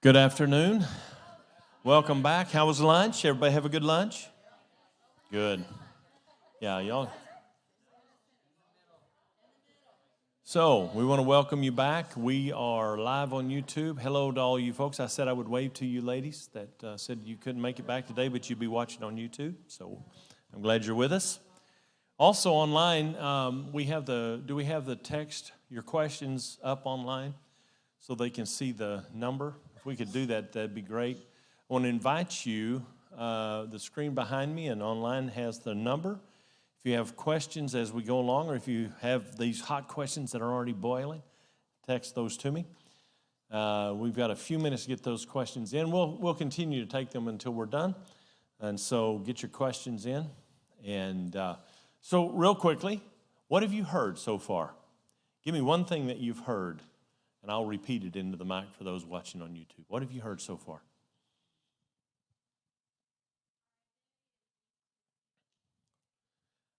Good afternoon. Welcome back. How was lunch? Everybody have a good lunch? Good. Yeah, y'all. So, we want to welcome you back. We are live on YouTube. Hello to all you folks. I said I would wave to you ladies that said you couldn't make it back today, but you'd be watching on YouTube. So, I'm glad you're with us. Also online, do we have the text, your questions up online so they can see the number? If we could do that, that'd be great. I want to invite you, the screen behind me and online has the number. If you have questions as we go along, or if you have these hot questions that are already boiling, text those to me. We've got a few minutes to get those questions in. We'll continue to take them until we're done. And so get your questions in. And so real quickly, what have you heard so far? Give me one thing that you've heard, and I'll repeat it into the mic for those watching on YouTube. What have you heard so far?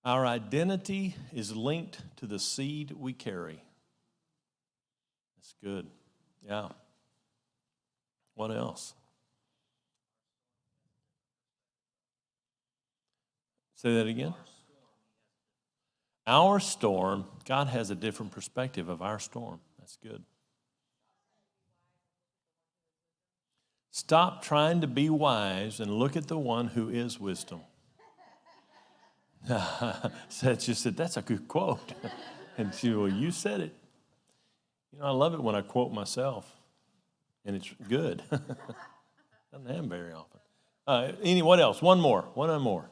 Our identity is linked to the seed we carry. That's good. Yeah. What else? Say that again. Our storm, God has a different perspective of our storm. That's good. Stop trying to be wise and look at the one who is wisdom. Seth just said, that's a good quote. And she, well, you said it. You know, I love it when I quote myself, and it's good. Doesn't happen very often. What else? One more.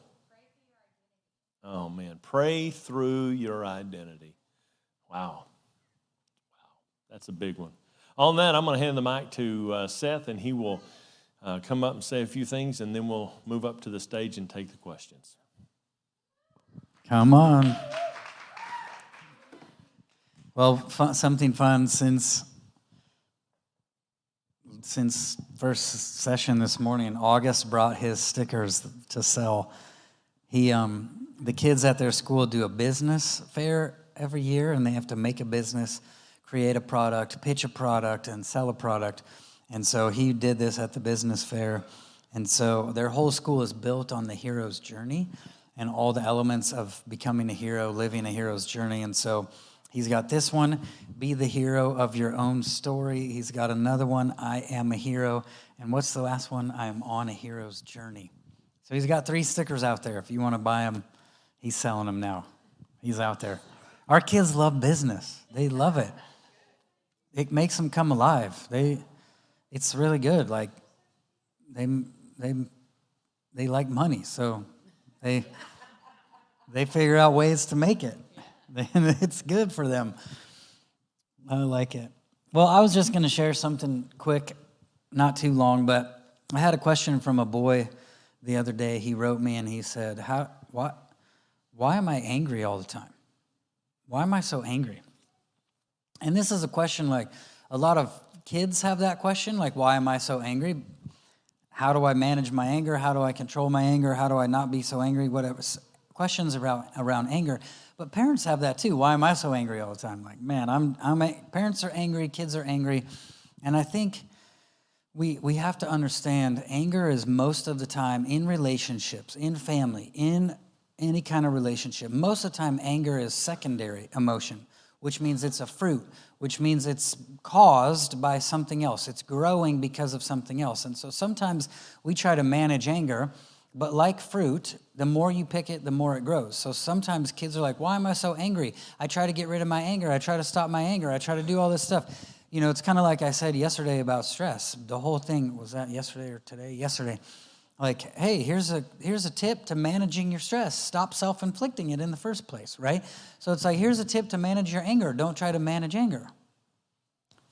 Oh, man. Pray through your identity. Wow. That's a big one. On that, I'm going to hand the mic to Seth, and he will come up and say a few things, and then we'll move up to the stage and take the questions. Come on. Well, something fun since first session this morning. August brought his stickers to sell. The kids at their school do a business fair every year, and they have to make a business, create a product, pitch a product, and sell a product. And so he did this at the business fair. And so their whole school is built on the hero's journey and all the elements of becoming a hero, living a hero's journey. And so he's got this one, be the hero of your own story. He's got another one, I am a hero. And what's the last one? I am on a hero's journey. So he's got 3 stickers out there. If you want to buy them, he's selling them now. He's out there. Our kids love business. They love it. It makes them come alive. It's really good. Like they like money, so they figure out ways to make it. It's good for them. I like it. Well, I was just going to share something quick, not too long, but I had a question from a boy the other day. He wrote me and he said, why am I angry all the time? Why am I so angry? And this is a question like a lot of kids have that question, like, why am I so angry? How do I manage my anger? How do I control my anger? How do I not be so angry? Whatever. Questions around anger. But parents have that too. Why am I so angry all the time? Like, man, parents are angry, kids are angry. And I think we have to understand anger is most of the time in relationships, in family, in any kind of relationship. Most of the time, anger is secondary emotion, which means it's a fruit, which means it's caused by something else. It's growing because of something else. And so sometimes we try to manage anger, but like fruit, the more you pick it, the more it grows. So sometimes kids are like, why am I so angry? I try to get rid of my anger. I try to stop my anger. I try to do all this stuff. You know, it's kind of like I said yesterday about stress. The whole thing, was that yesterday or today? Yesterday. Like, hey, here's a tip to managing your stress. Stop self-inflicting it in the first place, right? So it's like, here's a tip to manage your anger. Don't try to manage anger.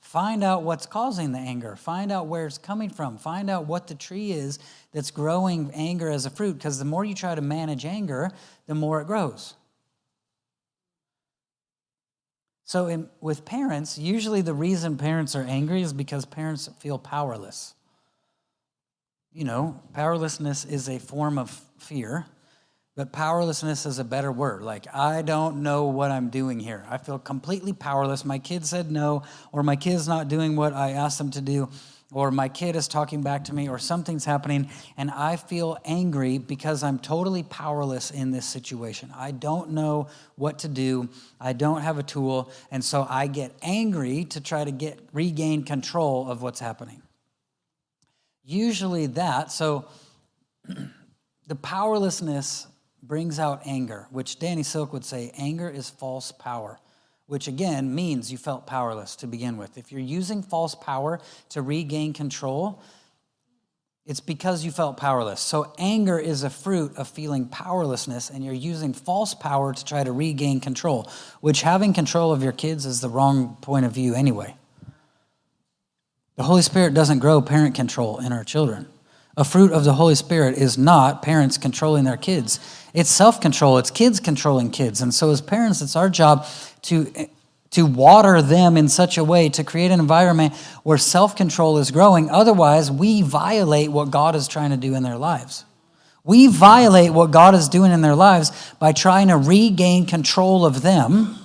Find out what's causing the anger. Find out where it's coming from. Find out what the tree is that's growing anger as a fruit, because the more you try to manage anger, the more it grows. So with parents, usually the reason parents are angry is because parents feel powerless. You know, powerlessness is a form of fear, but powerlessness is a better word. Like, I don't know what I'm doing here. I feel completely powerless. My kid said no, or my kid's not doing what I asked them to do. or my kid is talking back to me, or something's happening, and I feel angry because I'm totally powerless in this situation. I don't know what to do. I don't have a tool, and so I get angry to try to regain control of what's happening. Usually so the powerlessness brings out anger, which Danny Silk would say, anger is false power, which again means you felt powerless to begin with. If you're using false power to regain control, it's because you felt powerless. So anger is a fruit of feeling powerlessness, and you're using false power to try to regain control, which having control of your kids is the wrong point of view anyway. The Holy Spirit doesn't grow parent control in our children. A fruit of the Holy Spirit is not parents controlling their kids. It's self-control. It's kids controlling kids. And so as parents, it's our job to water them in such a way to create an environment where self-control is growing. Otherwise, we violate what God is trying to do in their lives. We violate what God is doing in their lives by trying to regain control of them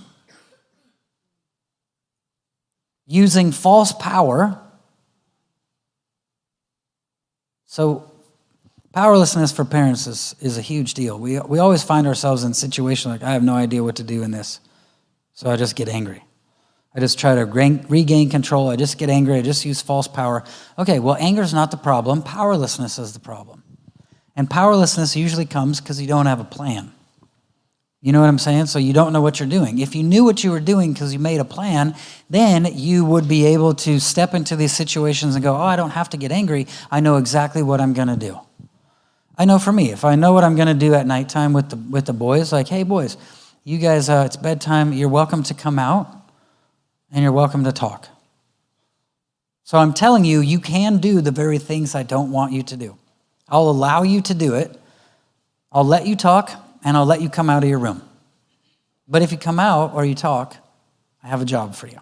using false power. So powerlessness for parents is a huge deal. We always find ourselves in situations like, I have no idea what to do in this. So I just get angry. I just try to regain control. I just get angry. I just use false power. Okay, well, anger is not the problem. Powerlessness is the problem. And powerlessness usually comes because you don't have a plan. You know what I'm saying? So you don't know what you're doing. If you knew what you were doing because you made a plan, then you would be able to step into these situations and go, I don't have to get angry. I know exactly what I'm going to do. I know for me, if I know what I'm going to do at nighttime with the boys, like, hey, boys, you guys, it's bedtime. You're welcome to come out, and you're welcome to talk. So I'm telling you, you can do the very things I don't want you to do. I'll allow you to do it. I'll let you talk, and I'll let you come out of your room. But if you come out or you talk, I have a job for you.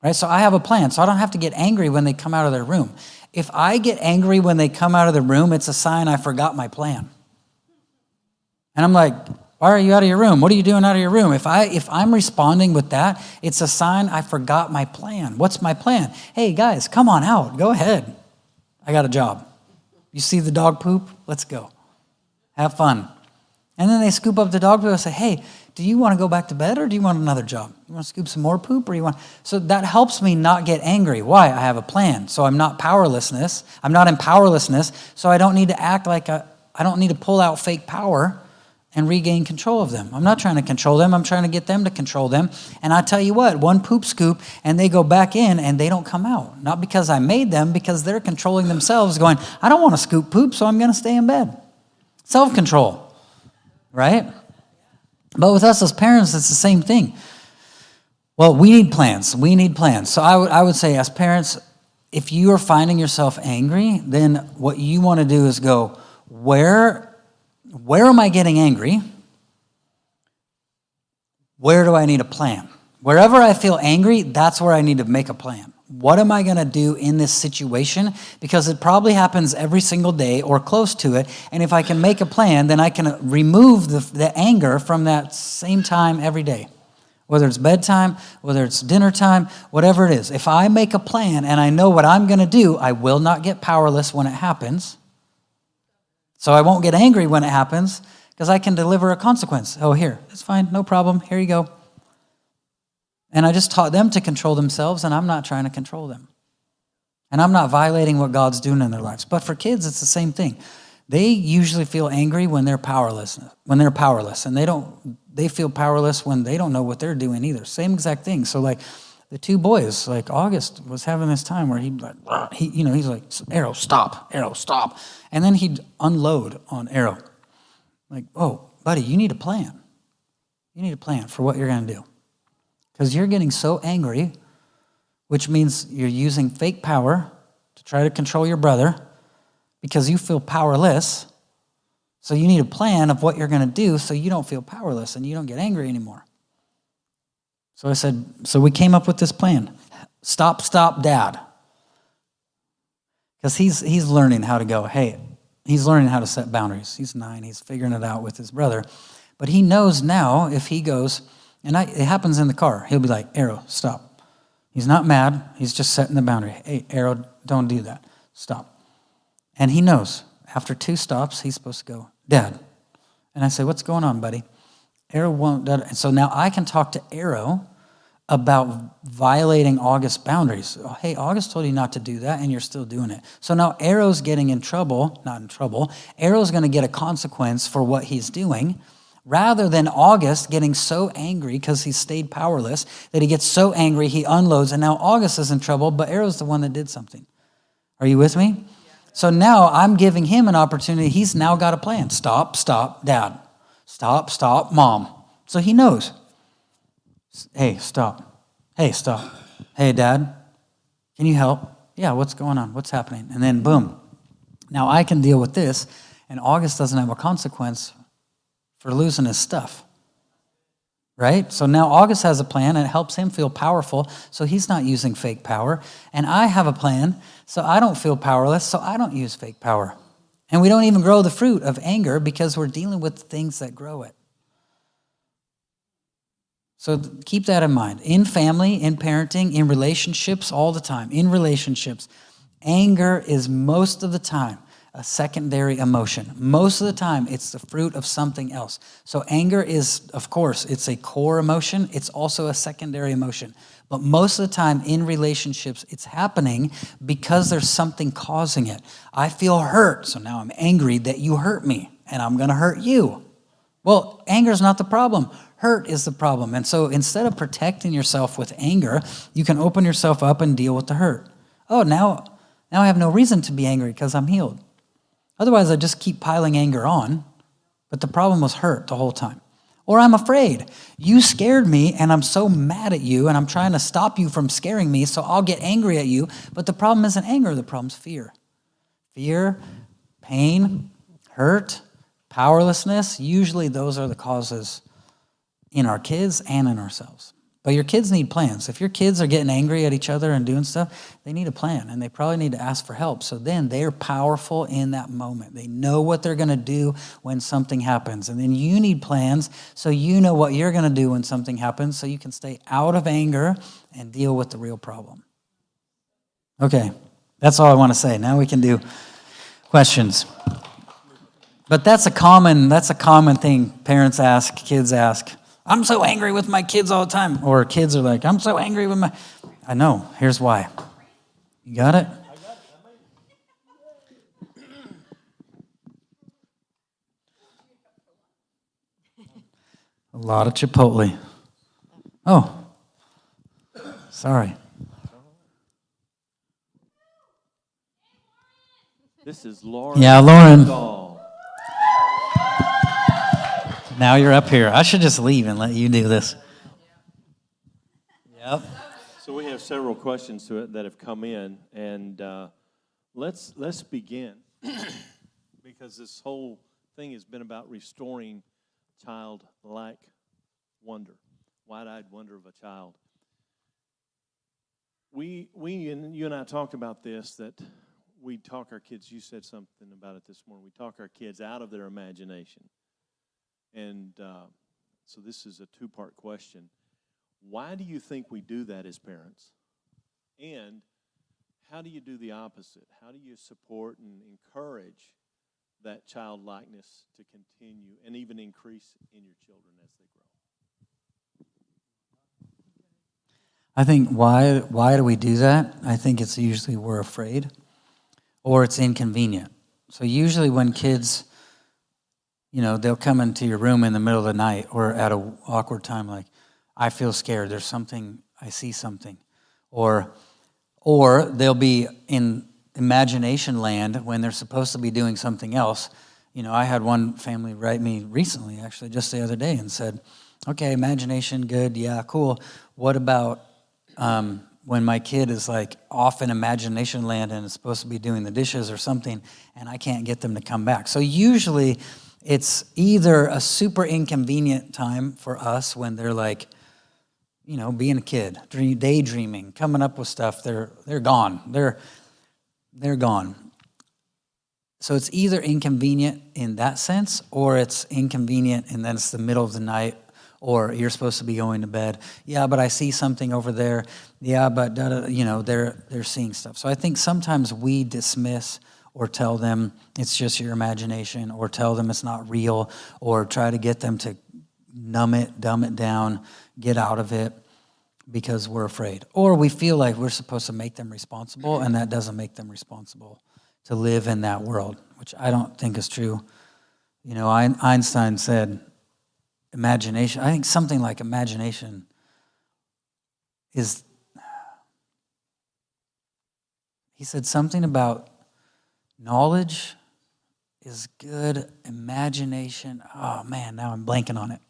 Right? So I have a plan, so I don't have to get angry when they come out of their room. If I get angry when they come out of the room, it's a sign I forgot my plan. And I'm like, why are you out of your room? What are you doing out of your room? If I'm responding with that, it's a sign I forgot my plan. What's my plan? Hey, guys, come on out. Go ahead. I got a job. You see the dog poop? Let's go. Have fun. And then they scoop up the dog poop and say, hey, do you want to go back to bed or do you want another job? You want to scoop some more poop or you want... So that helps me not get angry. Why? I have a plan. So I'm not in powerlessness. So I don't need to act like I don't need to pull out fake power and regain control of them. I'm not trying to control them. I'm trying to get them to control them. And I tell you what, one poop scoop and they go back in and they don't come out. Not because I made them, because they're controlling themselves going, I don't want to scoop poop, so I'm going to stay in bed. Self-control, right? But with us as parents, it's the same thing. Well, we need plans. So I would say as parents, if you are finding yourself angry, then what you want to do is go, where am I getting angry? Where do I need a plan? Wherever I feel angry, that's where I need to make a plan. What am I going to do in this situation? Because it probably happens every single day or close to it. And if I can make a plan, then I can remove the anger from that same time every day. Whether it's bedtime, whether it's dinner time, whatever it is. If I make a plan and I know what I'm going to do, I will not get powerless when it happens. So I won't get angry when it happens because I can deliver a consequence. Oh, here, it's fine, no problem, here you go. And I just taught them to control themselves, and I'm not trying to control them. And I'm not violating what God's doing in their lives. But for kids, it's the same thing. They usually feel angry when they're powerless, and they feel powerless when they don't know what they're doing either. Same exact thing. So like the two boys, like August was having this time where he's like, Arrow, stop, and then he'd unload on Arrow. Like, oh, buddy, you need a plan. You need a plan for what you're going to do. Because you're getting so angry, which means you're using fake power to try to control your brother because you feel powerless. So you need a plan of what you're going to do so you don't feel powerless and you don't get angry anymore. So I said, so we came up with this plan. Stop, Dad. Because he's learning how to go, hey, he's learning how to set boundaries. He's 9, he's figuring it out with his brother. But he knows now if he goes, and it happens in the car, he'll be like, Arrow, stop. He's not mad. He's just setting the boundary. Hey, Arrow, don't do that. Stop. And he knows. After 2 stops, he's supposed to go, Dad. And I say, what's going on, buddy? Arrow won't. And so now I can talk to Arrow about violating August's boundaries. Oh, hey, August told you not to do that, and you're still doing it. So now Arrow's getting in trouble, not in trouble. Arrow's going to get a consequence for what he's doing, rather than August getting so angry because he stayed powerless that he gets so angry he unloads, and now August is in trouble, but Arrow's the one that did something. Are you with me? Yeah. So now I'm giving him an opportunity. He's now got a plan. Stop, Dad. Stop, Mom. So he knows. Hey, stop. Hey, Dad, can you help? Yeah, what's going on? What's happening? And then boom. Now I can deal with this, and August doesn't have a consequence for losing his stuff. Right? So now August has a plan, and it helps him feel powerful, so he's not using fake power. And I have a plan, so I don't feel powerless, so I don't use fake power. And we don't even grow the fruit of anger because we're dealing with the things that grow it. So keep that in mind. In family, in parenting, in relationships, all the time. In relationships, anger is most of the time a secondary emotion. Most of the time, it's the fruit of something else. So anger is, of course, it's a core emotion. It's also a secondary emotion. But most of the time in relationships, it's happening because there's something causing it. I feel hurt, so now I'm angry that you hurt me, and I'm going to hurt you. Well, anger is not the problem. Hurt is the problem. And so instead of protecting yourself with anger, you can open yourself up and deal with the hurt. Oh, now I have no reason to be angry because I'm healed. Otherwise, I just keep piling anger on, but the problem was hurt the whole time. Or I'm afraid. You scared me, and I'm so mad at you, and I'm trying to stop you from scaring me, so I'll get angry at you. But the problem isn't anger. The problem's fear. Fear, pain, hurt, powerlessness. Usually those are the causes in our kids and in ourselves. But your kids need plans. If your kids are getting angry at each other and doing stuff, they need a plan, and they probably need to ask for help. So then they're powerful in that moment. They know what they're going to do when something happens. And then you need plans so you know what you're going to do when something happens so you can stay out of anger and deal with the real problem. Okay, that's all I want to say. Now we can do questions. But that's a common thing parents ask, kids ask. I'm so angry with my kids all the time. Or kids are like, I'm so angry with my... I know. Here's why. You got it? A lot of Chipotle. Oh. Sorry. This is Lauren. Yeah, Lauren. Now you're up here. I should just leave and let you do this. Yep. So we have several questions to it that have come in, and let's begin because this whole thing has been about restoring childlike wonder, wide-eyed wonder of a child. We and you and I talked about this, that we talk our kids. You said something about it this morning. We talk our kids out of their imagination. And so this is a two-part question. Why do you think we do that as parents? And how do you do the opposite? How do you support and encourage that childlikeness to continue and even increase in your children as they grow? I think why do we do that? I think it's usually we're afraid or it's inconvenient. So usually when kids... they'll come into your room in the middle of the night or at an awkward time like, I feel scared. There's something, I see something. Or they'll be in imagination land when they're supposed to be doing something else. I had one family write me recently, actually, just the other day and said, okay, imagination, good, yeah, cool. What about when my kid is like off in imagination land and is supposed to be doing the dishes or something and I can't get them to come back? So usually... it's either a super inconvenient time for us when they're like, being a kid, daydreaming, coming up with stuff. They're gone. They're gone. So it's either inconvenient in that sense, or it's inconvenient and then it's the middle of the night, or you're supposed to be going to bed. Yeah, but I see something over there. Yeah, but they're seeing stuff. So I think sometimes we dismiss or tell them it's just your imagination, or tell them it's not real, or try to get them to dumb it down, get out of it because we're afraid. Or we feel like we're supposed to make them responsible, and that doesn't make them responsible to live in that world, which I don't think is true. You know, Einstein said imagination, I think something like imagination is, he said something about knowledge is good, imagination, oh man, now I'm blanking on it.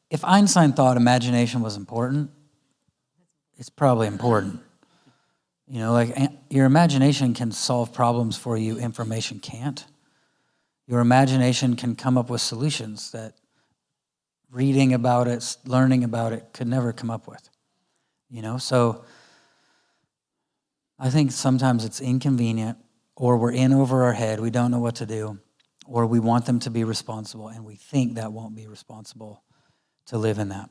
If Einstein thought imagination was important, it's probably important. You know, like your imagination can solve problems for you, information can't. Your imagination can come up with solutions that reading about it, learning about it could never come up with. You know, so I think sometimes it's inconvenient, or we're in over our head, we don't know what to do, or we want them to be responsible, and we think that won't be responsible to live in that.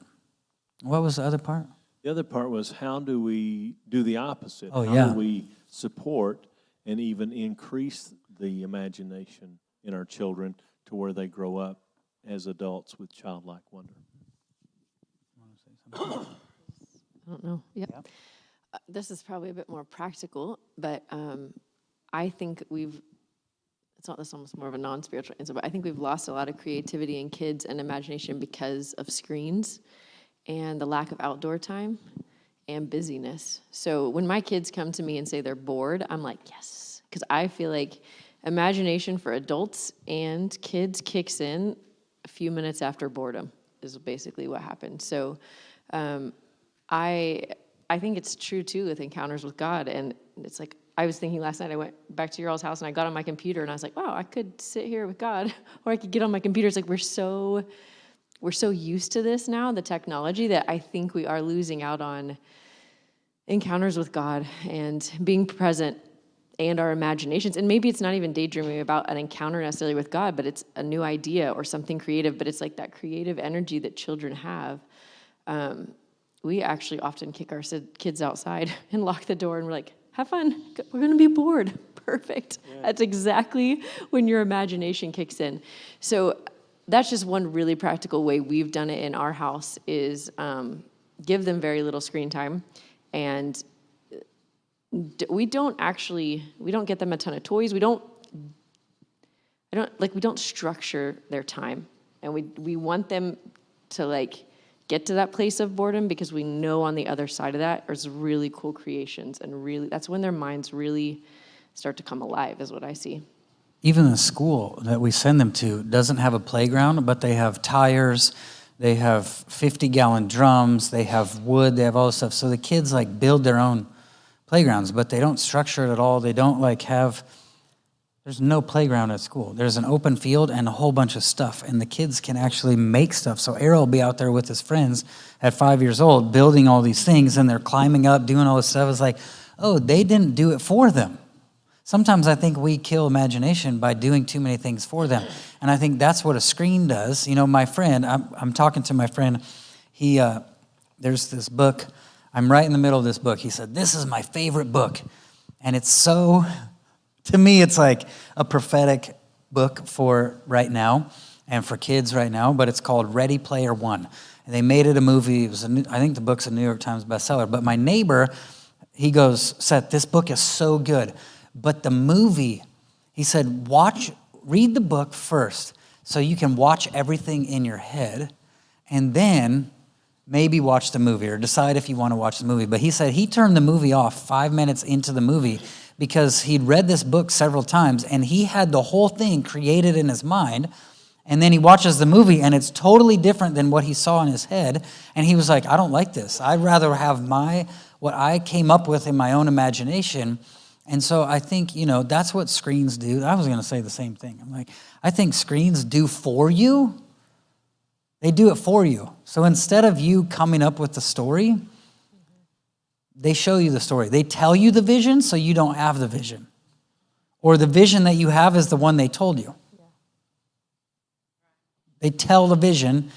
What was the other part? The other part was, how do we do the opposite? Oh, how yeah. do we support and even increase the imagination in our children to where they grow up as adults with childlike wonder? I don't know. Yep. This is probably a bit more practical, but I think it's almost more of a non-spiritual answer, but I think we've lost a lot of creativity in kids and imagination because of screens and the lack of outdoor time and busyness. So when my kids come to me and say they're bored, I'm like, yes, because I feel like imagination for adults and kids kicks in a few minutes after boredom is basically what happens. So I think it's true too with encounters with God, and it's like, I was thinking last night, I went back to your all's house and I got on my computer and I was like, wow, I could sit here with God, or I could get on my computer. It's like we're so used to this now, the technology, that I think we are losing out on encounters with God and being present and our imaginations. And maybe it's not even daydreaming about an encounter necessarily with God, but it's a new idea or something creative, but it's like that creative energy that children have. We actually often kick our kids outside and lock the door and we're like, have fun. We're going to be bored. Perfect. Yeah. That's exactly when your imagination kicks in. So that's just one really practical way we've done it in our house is give them very little screen time. And we don't get them a ton of toys. We don't structure their time. And we want them to get to that place of boredom, because we know on the other side of that there's really cool creations, and really that's when their minds really start to come alive, is what I see. Even the school that we send them to doesn't have a playground, but they have tires, they have 50-gallon drums, they have wood, they have all this stuff. So the kids build their own playgrounds, but they don't structure it at all. They don't there's no playground at school. There's an open field and a whole bunch of stuff, and the kids can actually make stuff. So Errol will be out there with his friends at 5 years old building all these things, and they're climbing up, doing all this stuff. It's like, oh, they didn't do it for them. Sometimes I think we kill imagination by doing too many things for them, and I think that's what a screen does. You know, my friend, I'm talking to my friend, there's this book, I'm right in the middle of this book. He said, this is my favorite book, and it's so... To me, it's like a prophetic book for right now and for kids right now, but it's called Ready Player One. And they made it a movie. I think the book's a New York Times bestseller. But my neighbor, he goes, Seth, this book is so good. But the movie, he said, read the book first so you can watch everything in your head, and then maybe watch the movie or decide if you want to watch the movie. But he said he turned the movie off 5 minutes into the movie because he'd read this book several times and he had the whole thing created in his mind, and then he watches the movie and it's totally different than what he saw in his head, and he was like, I don't like this. I'd rather have what I came up with in my own imagination. And so I think, that's what screens do. I was going to say the same thing. I'm like, I think screens do for you. They do it for you. So instead of you coming up with the story, they show you the story. They tell you the vision so you don't have the vision. Or the vision that you have is the one they told you. Yeah. They tell the vision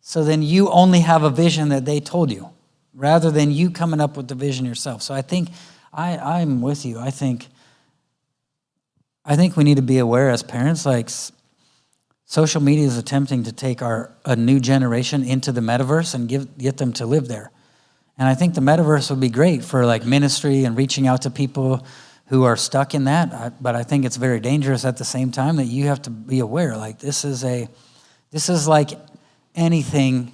So then you only have a vision that they told you, rather than you coming up with the vision yourself. So I think I'm with you. I think we need to be aware as parents, like social media is attempting to take a new generation into the metaverse and get them to live there. And I think the metaverse would be great for like ministry and reaching out to people who are stuck in that. But I think it's very dangerous at the same time that you have to be aware. Like this is like anything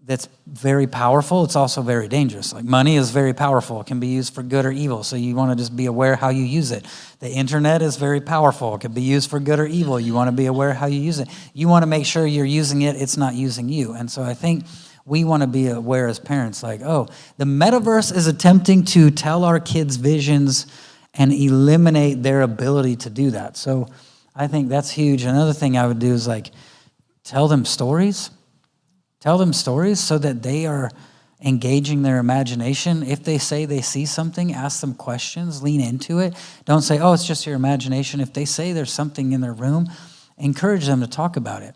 that's very powerful. It's also very dangerous. Like money is very powerful. It can be used for good or evil. So you want to just be aware how you use it. The internet is very powerful. It can be used for good or evil. You want to be aware how you use it. You want to make sure you're using it. It's not using you. And so I think we want to be aware as parents, like, oh, the metaverse is attempting to tell our kids visions and eliminate their ability to do that. So I think that's huge. Another thing I would do is like tell them stories. Tell them stories so that they are engaging their imagination. If they say they see something, ask them questions, lean into it. Don't say, oh, it's just your imagination. If they say there's something in their room, encourage them to talk about it.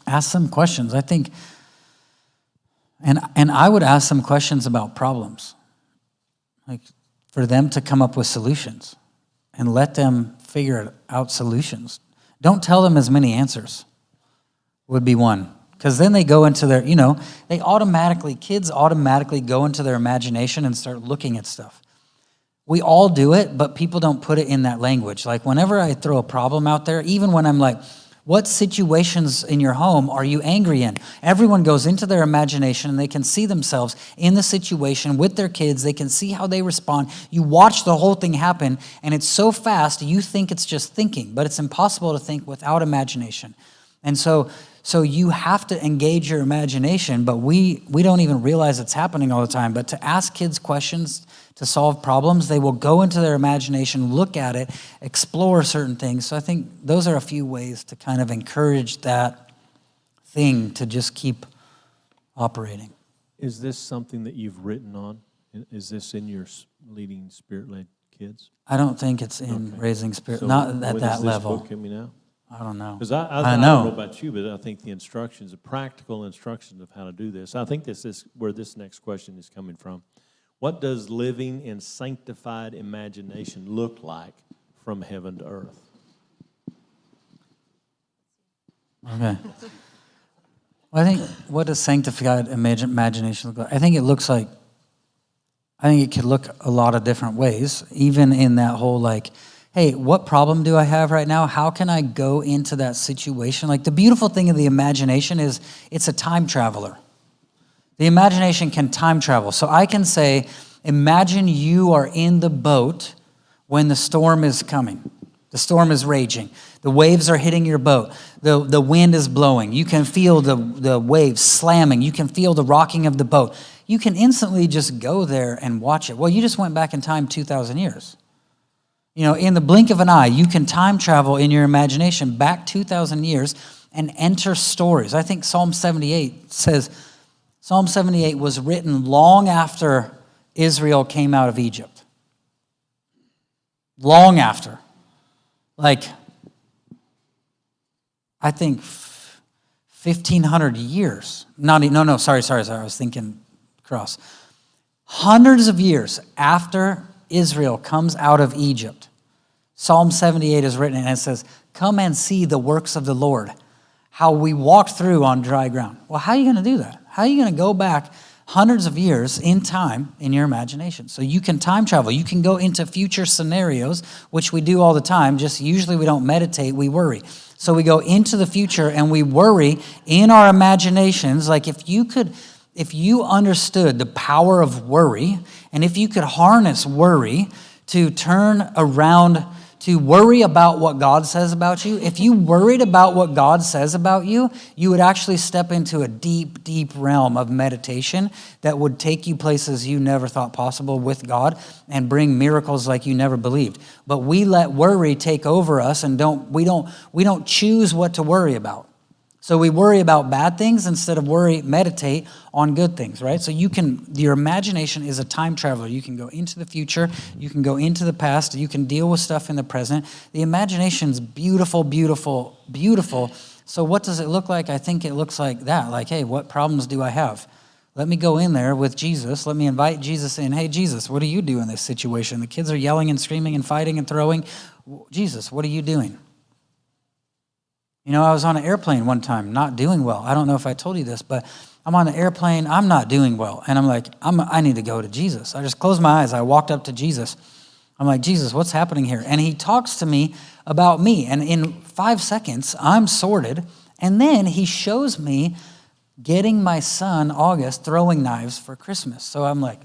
Ask them questions. I think, and I would ask them questions about problems, like for them to come up with solutions and let them figure out solutions. Don't tell them as many answers would be one. Because then they go into their, kids automatically go into their imagination and start looking at stuff. We all do it, but people don't put it in that language. Like whenever I throw a problem out there, even when I'm like, what situations in your home are you angry in? Everyone goes into their imagination and they can see themselves in the situation with their kids. They can see how they respond. You watch the whole thing happen, and it's so fast, you think it's just thinking, but it's impossible to think without imagination. And so you have to engage your imagination, but we don't even realize it's happening all the time. But to ask kids questions to solve problems, they will go into their imagination, look at it, explore certain things. So I think those are a few ways to kind of encourage that thing to just keep operating. Is this something that you've written on? Is this in your leading spirit-led kids? I don't think it's in raising spirit, not at that level. When is this book coming out? I don't know. Because I don't know about you, but I think the instructions, the practical instructions of how to do this, I think this is where this next question is coming from. What does living in sanctified imagination look like from heaven to earth? Okay. Well, I think, what does sanctified imagination look like? I think it could look a lot of different ways, even in that whole like, hey, what problem do I have right now? How can I go into that situation? Like the beautiful thing of the imagination is it's a time traveler. The imagination can time travel. So I can say, imagine you are in the boat when the storm is coming. The storm is raging. The waves are hitting your boat. The wind is blowing. You can feel the waves slamming. You can feel the rocking of the boat. You can instantly just go there and watch it. Well, you just went back in time 2,000 years. In the blink of an eye, you can time travel in your imagination back 2,000 years and enter stories. I think Psalm 78 says, Psalm 78 was written long after Israel came out of Egypt. Long after. Like, I think 1,500 years. Sorry, I was thinking cross. Hundreds of years after Israel comes out of Egypt, Psalm 78 is written and it says, come and see the works of the Lord, how we walked through on dry ground. Well, how are you going to do that? How are you going to go back hundreds of years in time in your imagination? So you can time travel. You can go into future scenarios, which we do all the time. Just usually we don't meditate, we worry. So we go into the future and we worry in our imaginations. Like if you understood the power of worry, and if you could harness worry to turn around to worry about what God says about you, if you worried about what God says about you, you would actually step into a deep, deep realm of meditation that would take you places you never thought possible with God and bring miracles like you never believed. But we let worry take over us and we don't choose what to worry about. So we worry about bad things instead of meditate on good things, right? So your imagination is a time traveler. You can go into the future, you can go into the past, you can deal with stuff in the present. The imagination's beautiful, beautiful, beautiful So what does it look like? I think it looks like that. Like, hey, what problems do I have? Let me go in there with Jesus. Let me invite Jesus in. Hey, Jesus, what do you do in this situation? The kids are yelling and screaming and fighting and throwing. Jesus, what are you doing? You know, I was on an airplane one time, not doing well. I don't know if I told you this, but I'm on an airplane. I'm not doing well. And I'm like, I need to go to Jesus. I just closed my eyes. I walked up to Jesus. I'm like, Jesus, what's happening here? And he talks to me about me. And in 5 seconds, I'm sorted. And then he shows me getting my son, August, throwing knives for Christmas. So I'm like,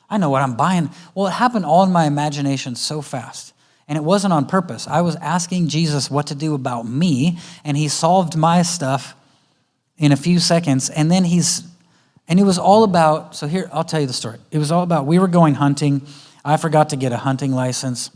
I know what I'm buying. Well, it happened all in my imagination so fast. And it wasn't on purpose. I was asking Jesus what to do about me, and he solved my stuff in a few seconds. And then it was all about, so here, I'll tell you the story. It was all about, we were going hunting. I forgot to get a hunting license.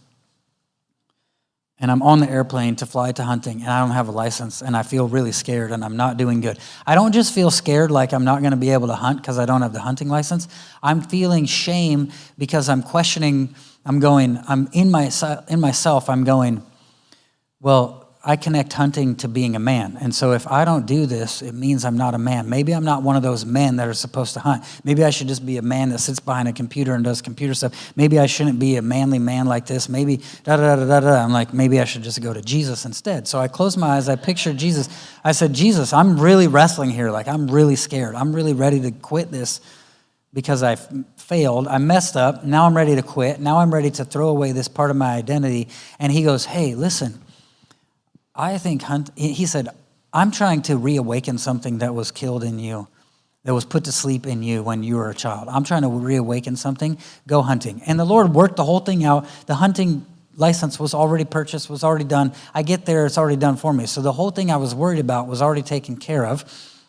And I'm on the airplane to fly to hunting, and I don't have a license, and I feel really scared, and I'm not doing good. I don't just feel scared like I'm not going to be able to hunt because I don't have the hunting license. I'm feeling shame because I'm questioning, I'm in myself, I'm going, well, I connect hunting to being a man. And so if I don't do this, it means I'm not a man. Maybe I'm not one of those men that are supposed to hunt. Maybe I should just be a man that sits behind a computer and does computer stuff. Maybe I shouldn't be a manly man like this. Maybe da-da-da-da-da. I'm like, maybe I should just go to Jesus instead. So I closed my eyes. I pictured Jesus. I said, Jesus, I'm really wrestling here. Like, I'm really scared. I'm really ready to quit this because I failed. I messed up. Now I'm ready to quit. Now I'm ready to throw away this part of my identity. And he goes, hey, listen. I think he said, I'm trying to reawaken something that was killed in you, that was put to sleep in you when you were a child. I'm trying to reawaken something. Go hunting. And the Lord worked the whole thing out. The hunting license was already purchased, was already done. I get there, it's already done for me. So the whole thing I was worried about was already taken care of.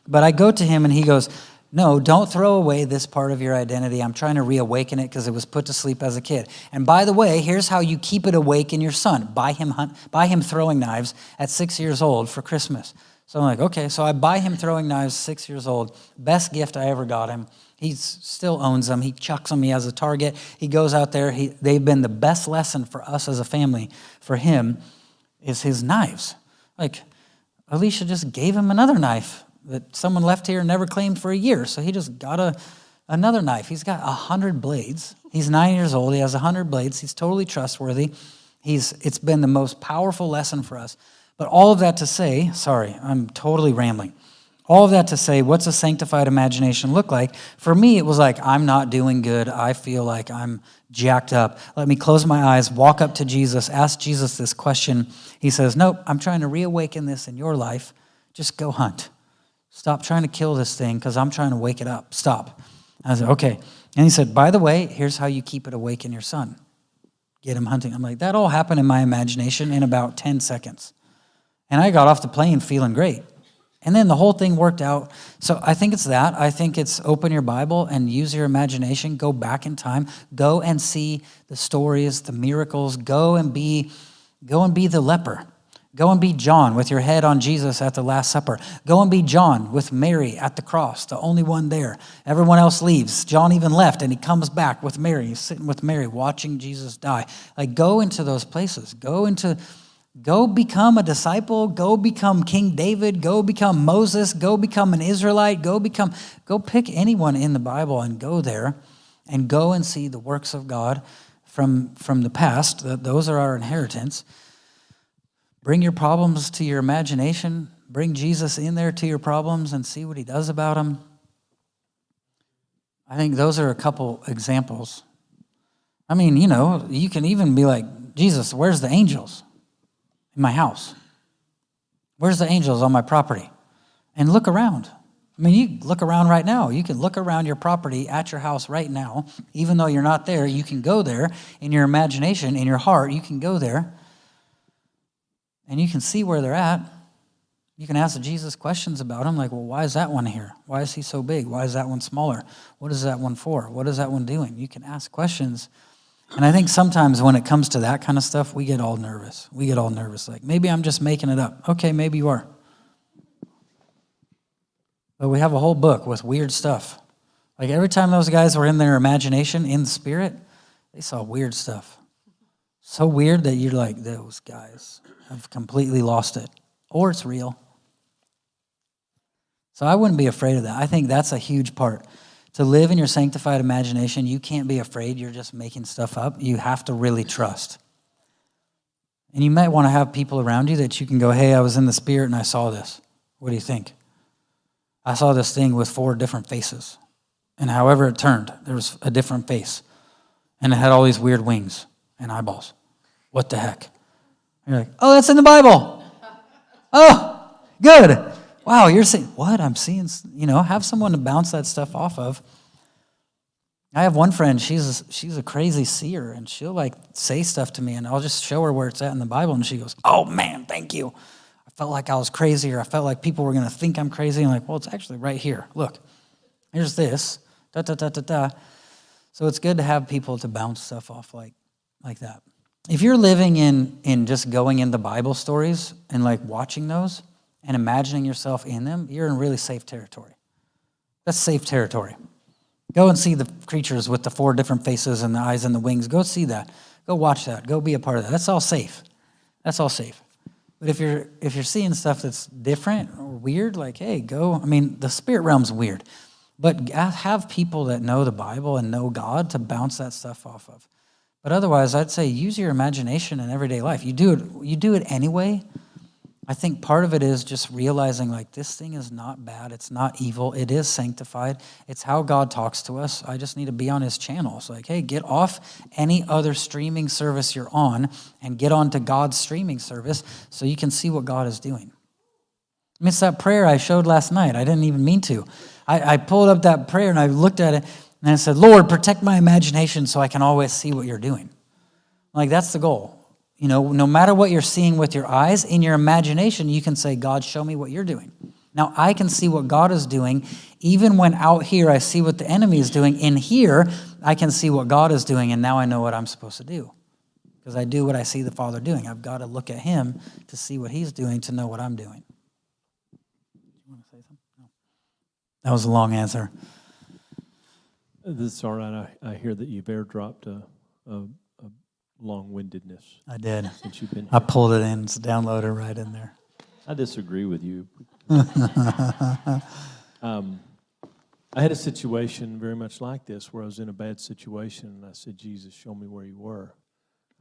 But I go to him and he goes, no, don't throw away this part of your identity. I'm trying to reawaken it because it was put to sleep as a kid. And by the way, here's how you keep it awake in your son. Buy him throwing knives at 6 years old for Christmas. So I'm like, okay. So I buy him throwing knives, 6 years old. Best gift I ever got him. He still owns them. He chucks them. He has a target. He goes out there. They've been the best lesson for us as a family. For him is his knives. Like, Alicia just gave him another knife that someone left here and never claimed for a year. So he just got another knife. He's got 100 blades. He's 9 years old. He has 100 blades. He's totally trustworthy. It's been the most powerful lesson for us. But all of that to say, sorry, I'm totally rambling. All of that to say, what's a sanctified imagination look like? For me, it was like, I'm not doing good. I feel like I'm jacked up. Let me close my eyes, walk up to Jesus, ask Jesus this question. He says, nope, I'm trying to reawaken this in your life. Just go hunt. Stop trying to kill this thing because I'm trying to wake it up. Stop. I said, okay. And he said, by the way, here's how you keep it awake in your son. Get him hunting. I'm like, that all happened in my imagination in about 10 seconds. And I got off the plane feeling great. And then the whole thing worked out. So I think it's that. I think it's open your Bible and use your imagination. Go back in time. Go and see the stories, the miracles. Go and be the leper. Go and be John with your head on Jesus at the Last Supper. Go and be John with Mary at the cross, the only one there. Everyone else leaves. John even left, and he comes back with Mary. He's sitting with Mary, watching Jesus die. Like, go into those places. Go become a disciple. Go become King David. Go become Moses. Go become an Israelite. Go pick anyone in the Bible and go there, and go and see the works of God from the past. Those are our inheritance. Bring your problems to your imagination. Bring Jesus in there to your problems and see what he does about them. I think those are a couple examples. I mean, you can even be like, Jesus, where's the angels in my house? Where's the angels on my property? And look around. I mean, you look around right now. You can look around your property at your house right now. Even though you're not there, you can go there in your imagination, in your heart. You can go there. And you can see where they're at. You can ask Jesus questions about them, like, well, why is that one here? Why is he so big? Why is that one smaller? What is that one for? What is that one doing? You can ask questions. And I think sometimes when it comes to that kind of stuff, we get all nervous. Like, maybe I'm just making it up. Okay, maybe you are. But we have a whole book with weird stuff. Like, every time those guys were in their imagination, in the spirit, they saw weird stuff. So weird that you're like, those guys have completely lost it. Or it's real. So I wouldn't be afraid of that. I think that's a huge part. To live in your sanctified imagination, you can't be afraid you're just making stuff up. You have to really trust. And you might want to have people around you that you can go, hey, I was in the Spirit and I saw this. What do you think? I saw this thing with 4 different faces. And however it turned, there was a different face. And it had all these weird wings and eyeballs. What the heck? And you're like, oh, that's in the Bible. Oh, good. Wow, you're saying, what? I'm seeing, have someone to bounce that stuff off of. I have one friend, she's a crazy seer, and she'll say stuff to me, and I'll just show her where it's at in the Bible, and she goes, oh man, thank you. I felt like I was crazy, or I felt like people were going to think I'm crazy. I'm like, well, it's actually right here. Look, here's this, da-da-da-da-da. So it's good to have people to bounce stuff off like that. If you're living in just going into Bible stories and watching those and imagining yourself in them, you're in really safe territory. That's safe territory. Go and see the creatures with the 4 different faces and the eyes and the wings. Go see that. Go watch that. Go be a part of that. That's all safe. That's all safe. But if you're seeing stuff that's different or weird, hey, go. I mean, the spirit realm's weird. But have people that know the Bible and know God to bounce that stuff off of. But otherwise, I'd say use your imagination in everyday life. You do it anyway. I think part of it is just realizing this thing is not bad. It's not evil. It is sanctified. It's how God talks to us. I just need to be on his channel. It's hey, get off any other streaming service you're on and get onto God's streaming service so you can see what God is doing. I mean, it's that prayer I showed last night. I didn't even mean to. I pulled up that prayer and I looked at it and I said, Lord, protect my imagination so I can always see what you're doing. That's the goal. No matter what you're seeing with your eyes, in your imagination, you can say, God, show me what you're doing. Now, I can see what God is doing. Even when out here I see what the enemy is doing, in here, I can see what God is doing, and now I know what I'm supposed to do. Because I do what I see the Father doing. I've got to look at him to see what he's doing, to know what I'm doing. You want to say something? No. That was a long answer. This is all right. I hear that you've airdropped a long-windedness. I did. Since you've been here. I pulled it in. It's downloaded right in there. I disagree with you. I had a situation very much like this where I was in a bad situation, and I said, Jesus, show me where you were.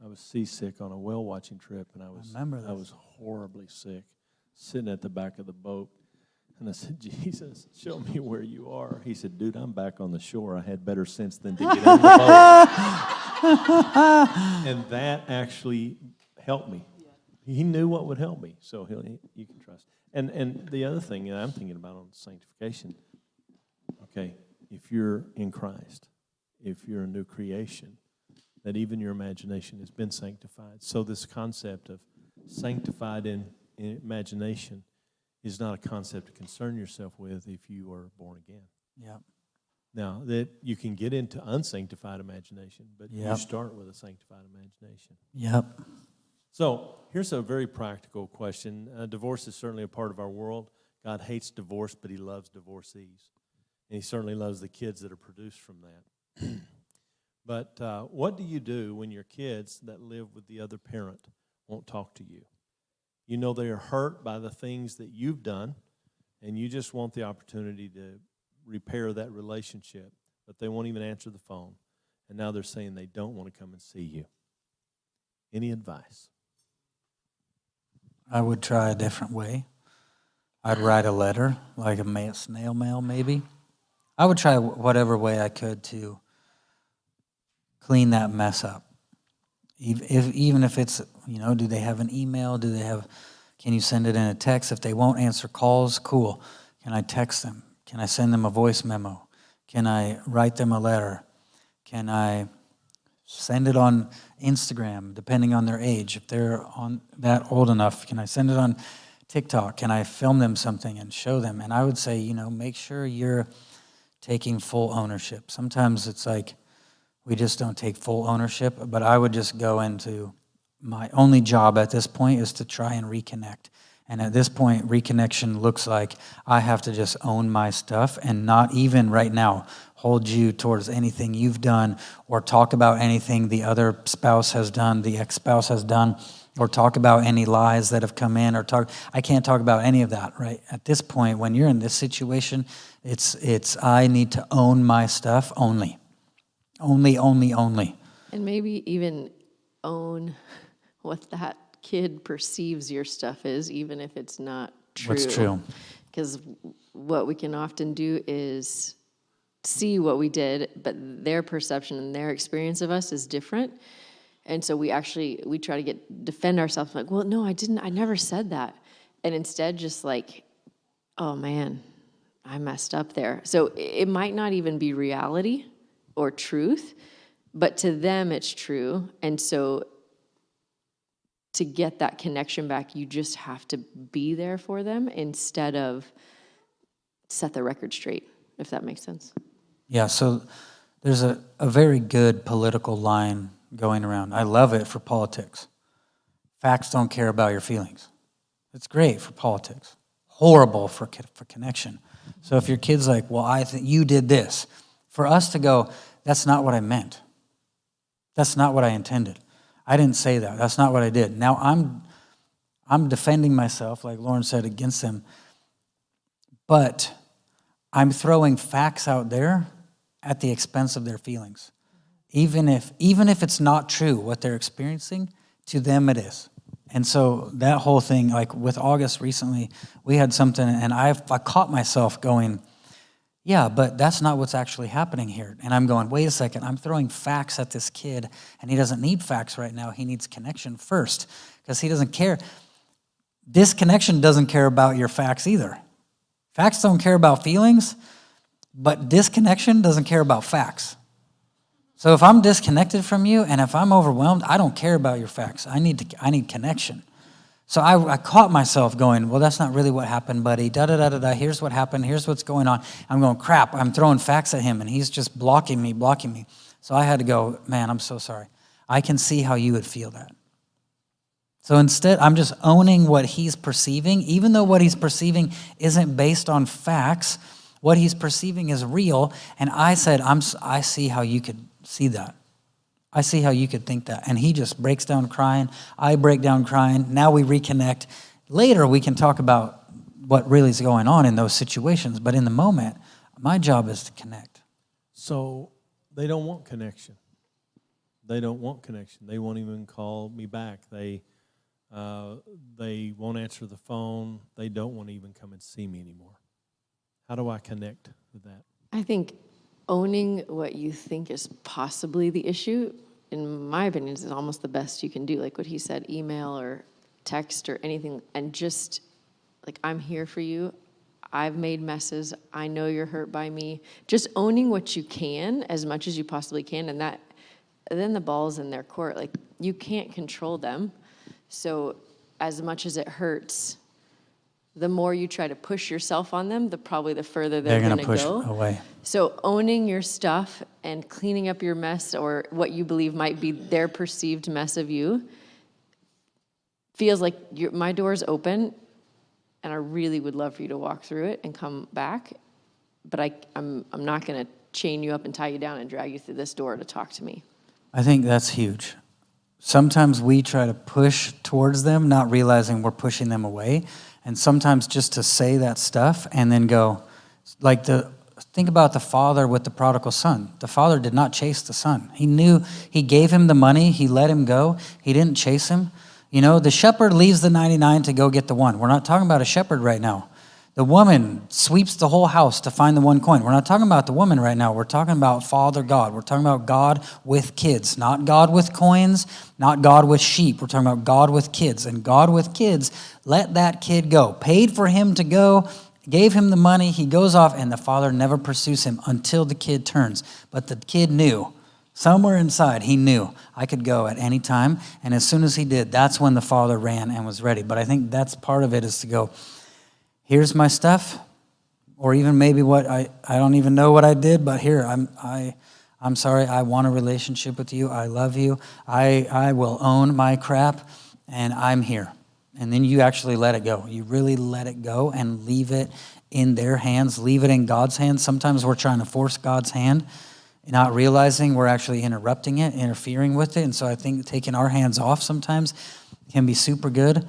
I was seasick on a whale-watching trip, and I was horribly sick, sitting at the back of the boat. And I said, Jesus, show me where you are. He said, dude, I'm back on the shore. I had better sense than to get on the boat. And that actually helped me. He knew what would help me, so you can trust. And the other thing that I'm thinking about on sanctification, okay, if you're in Christ, if you're a new creation, that even your imagination has been sanctified. So this concept of sanctified in imagination is not a concept to concern yourself with if you are born again. Yeah. Now, that you can get into unsanctified imagination, but you start with a sanctified imagination. Yep. So here's a very practical question. Divorce is certainly a part of our world. God hates divorce, but he loves divorcees. And he certainly loves the kids that are produced from that. But what do you do when your kids that live with the other parent won't talk to you? You know they are hurt by the things that you've done, and you just want the opportunity to repair that relationship, but they won't even answer the phone. And now they're saying they don't want to come and see you. Any advice? I would try a different way. I'd write a letter, like a snail mail maybe. I would try whatever way I could to clean that mess up. Even if it's, do they have an email? Can you send it in a text? If they won't answer calls, cool. Can I text them? Can I send them a voice memo? Can I write them a letter? Can I send it on Instagram, depending on their age? If they're on that old enough, can I send it on TikTok? Can I film them something and show them? And I would say, make sure you're taking full ownership. Sometimes it's we just don't take full ownership, but I would just go into my only job at this point is to try and reconnect. And at this point, reconnection looks like I have to just own my stuff and not even right now hold you towards anything you've done or talk about anything the other spouse has done, the ex-spouse has done. or talk about any lies that have come in, I can't talk about any of that, right? At this point, when you're in this situation, it's I need to own my stuff only. Only. And maybe even own what that kid perceives your stuff is, even if it's not true. What's true. Because what we can often do is see what we did, but their perception and their experience of us is different. And so we try to defend ourselves like, well, no, I didn't. I never said that. And instead just like, oh man, I messed up there. So it might not even be reality or truth, but to them it's true. And so to get that connection back, you just have to be there for them instead of set the record straight, if that makes sense. Yeah, so there's a very good political line going around. I love it for politics. Facts don't care about your feelings. It's great for politics. Horrible for connection. So if your kid's like, well, I think you did this, for us to go, that's not what I meant. That's not what I intended. I didn't say that. That's not what I did. Now I'm defending myself, like Lauren said, against them. But I'm throwing facts out there at the expense of their feelings. Even if it's not true what they're experiencing, to them it is. And so that whole thing, like with August recently, we had something, and I caught myself going, yeah, but that's not what's actually happening here. And I'm going, wait a second, I'm throwing facts at this kid, and he doesn't need facts right now. He needs connection first, because he doesn't care. Disconnection doesn't care about your facts either. Facts don't care about feelings, but disconnection doesn't care about facts. So if I'm disconnected from you and if I'm overwhelmed, I don't care about your facts. I need connection. So I caught myself going, well, that's not really what happened, buddy. Da-da-da-da-da, here's what happened, here's what's going on. I'm going, crap, I'm throwing facts at him, and he's just blocking me. So I had to go, man, I'm so sorry. I can see how you would feel that. So instead, I'm just owning what he's perceiving, even though what he's perceiving isn't based on facts. What he's perceiving is real, and I said, I see how you could see that. I see how you could think that. And he just breaks down crying. I break down crying. Now we reconnect. Later, we can talk about what really is going on in those situations. But in the moment, my job is to connect. So they don't want connection. They don't want connection. They won't even call me back. They won't answer the phone. They don't want to even come and see me anymore. How do I connect with that? I think owning what you think is possibly the issue, in my opinion, is almost the best you can do. Like what he said, email or text or anything, and just like, I'm here for you. I've made messes. I know you're hurt by me. Just owning what you can as much as you possibly can, and then the ball's in their court. Like, you can't control them. So as much as it hurts, the more you try to push yourself on them, probably the further they're going to push go. Away. So owning your stuff and cleaning up your mess, or what you believe might be their perceived mess of you, feels like my door's open, and I really would love for you to walk through it and come back, but I'm not going to chain you up and tie you down and drag you through this door to talk to me. I think that's huge. Sometimes we try to push towards them, not realizing we're pushing them away. And sometimes just to say that stuff and then go, like think about the father with the prodigal son. The father did not chase the son. He knew, he gave him the money, he let him go. He didn't chase him. You know, the shepherd leaves the 99 to go get the one. We're not talking about a shepherd right now. The woman sweeps the whole house to find the one coin. We're not talking about the woman right now. We're talking about Father God. We're talking about God with kids, not God with coins, not God with sheep. We're talking about God with kids. And God with kids let that kid go. Paid for him to go, gave him the money. He goes off, and the father never pursues him until the kid turns. But the kid knew. Somewhere inside, he knew I could go at any time. And as soon as he did, that's when the father ran and was ready. But I think that's part of it, is to go, here's my stuff, or even maybe what I don't even know what I did, but here, I'm sorry, I want a relationship with you, I love you, I will own my crap, and I'm here. And then you actually let it go. You really let it go and leave it in their hands, leave it in God's hands. Sometimes we're trying to force God's hand not realizing we're actually interrupting it, interfering with it. And so I think taking our hands off sometimes can be super good.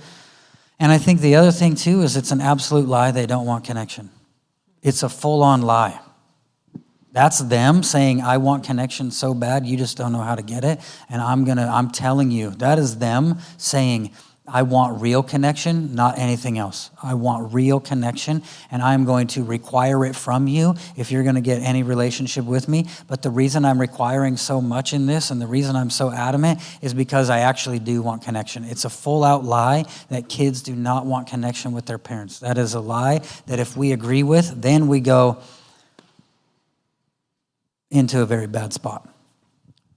And I think the other thing too is it's an absolute lie they don't want connection. It's a full-on lie. That's them saying, I want connection so bad, you just don't know how to get it. And I'm telling you, that is them saying, I want real connection, not anything else. I want real connection, and I'm going to require it from you if you're going to get any relationship with me. But the reason I'm requiring so much in this and the reason I'm so adamant is because I actually do want connection. It's a full-out lie that kids do not want connection with their parents. That is a lie that if we agree with, then we go into a very bad spot.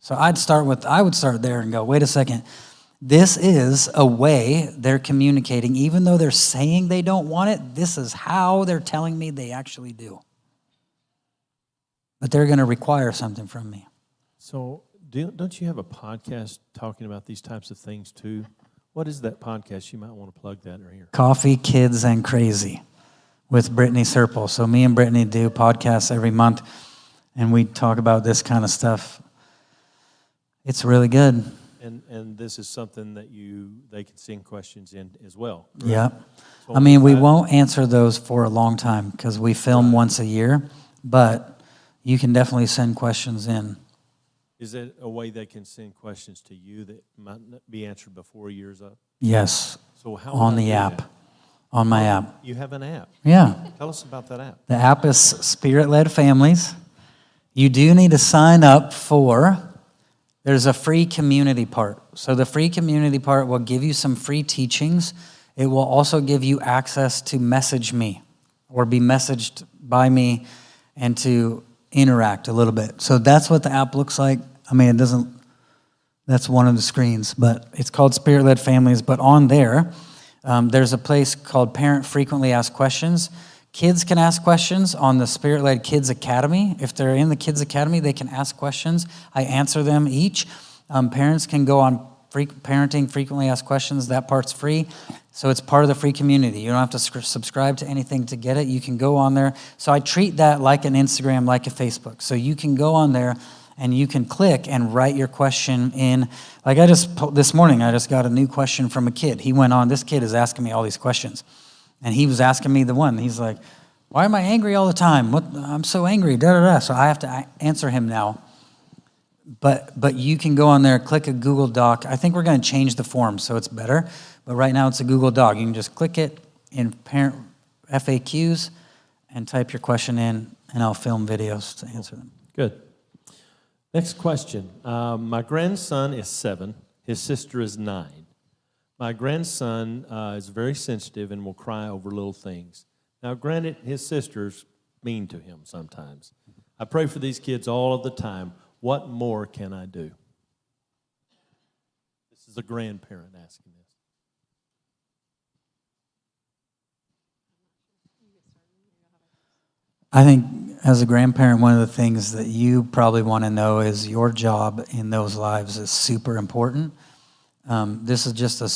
So I would start there and go, wait a second. This is a way they're communicating. Even though they're saying they don't want it, this is how they're telling me they actually do. But they're going to require something from me. So don't you have a podcast talking about these types of things too? What is that podcast? You might want to plug that right here. Coffee, Kids, and Crazy with Brittany Serple. So me and Brittany do podcasts every month, and we talk about this kind of stuff. It's really good. And this is something that they can send questions in as well. Correct? Yeah. So I mean, we won't answer those for a long time because we film once a year, but you can definitely send questions in. Is that a way they can send questions to you that might not be answered before a year's up? Yes. So how on would I the do app. that? On my app. You have an app. Yeah. Tell us about that app. The app is Spirit-Led Families. You do need to sign up there's a free community part. So the free community part will give you some free teachings. It will also give you access to message me or be messaged by me and to interact a little bit. So that's what the app looks like. I mean, that's one of the screens, but it's called Spirit-Led Families. But on there, there's a place called Parent Frequently Asked Questions. Kids can ask questions on the Spirit-Led Kids Academy. If they're in the Kids Academy, they can ask questions. I answer them each. Parents can go on Parenting Frequently Asked Questions. That part's free. So it's part of the free community. You don't have to subscribe to anything to get it. You can go on there. So I treat that like an Instagram, like a Facebook. So you can go on there and you can click and write your question in. Like this morning, I just got a new question from a kid. He went on, this kid is asking me all these questions. And he was asking me the one. He's like, why am I angry all the time? I'm so angry, da-da-da. So I have to answer him now. But you can go on there, click a Google Doc. I think we're going to change the form so it's better. But right now it's a Google Doc. You can just click it in parent FAQs and type your question in, and I'll film videos to answer them. Good. Next question. My grandson is 7. His sister is 9. My grandson is very sensitive and will cry over little things. Now, granted, his sister's mean to him sometimes. I pray for these kids all of the time. What more can I do? This is a grandparent asking this. I think as a grandparent, one of the things that you probably want to know is your job in those lives is super important. This is just a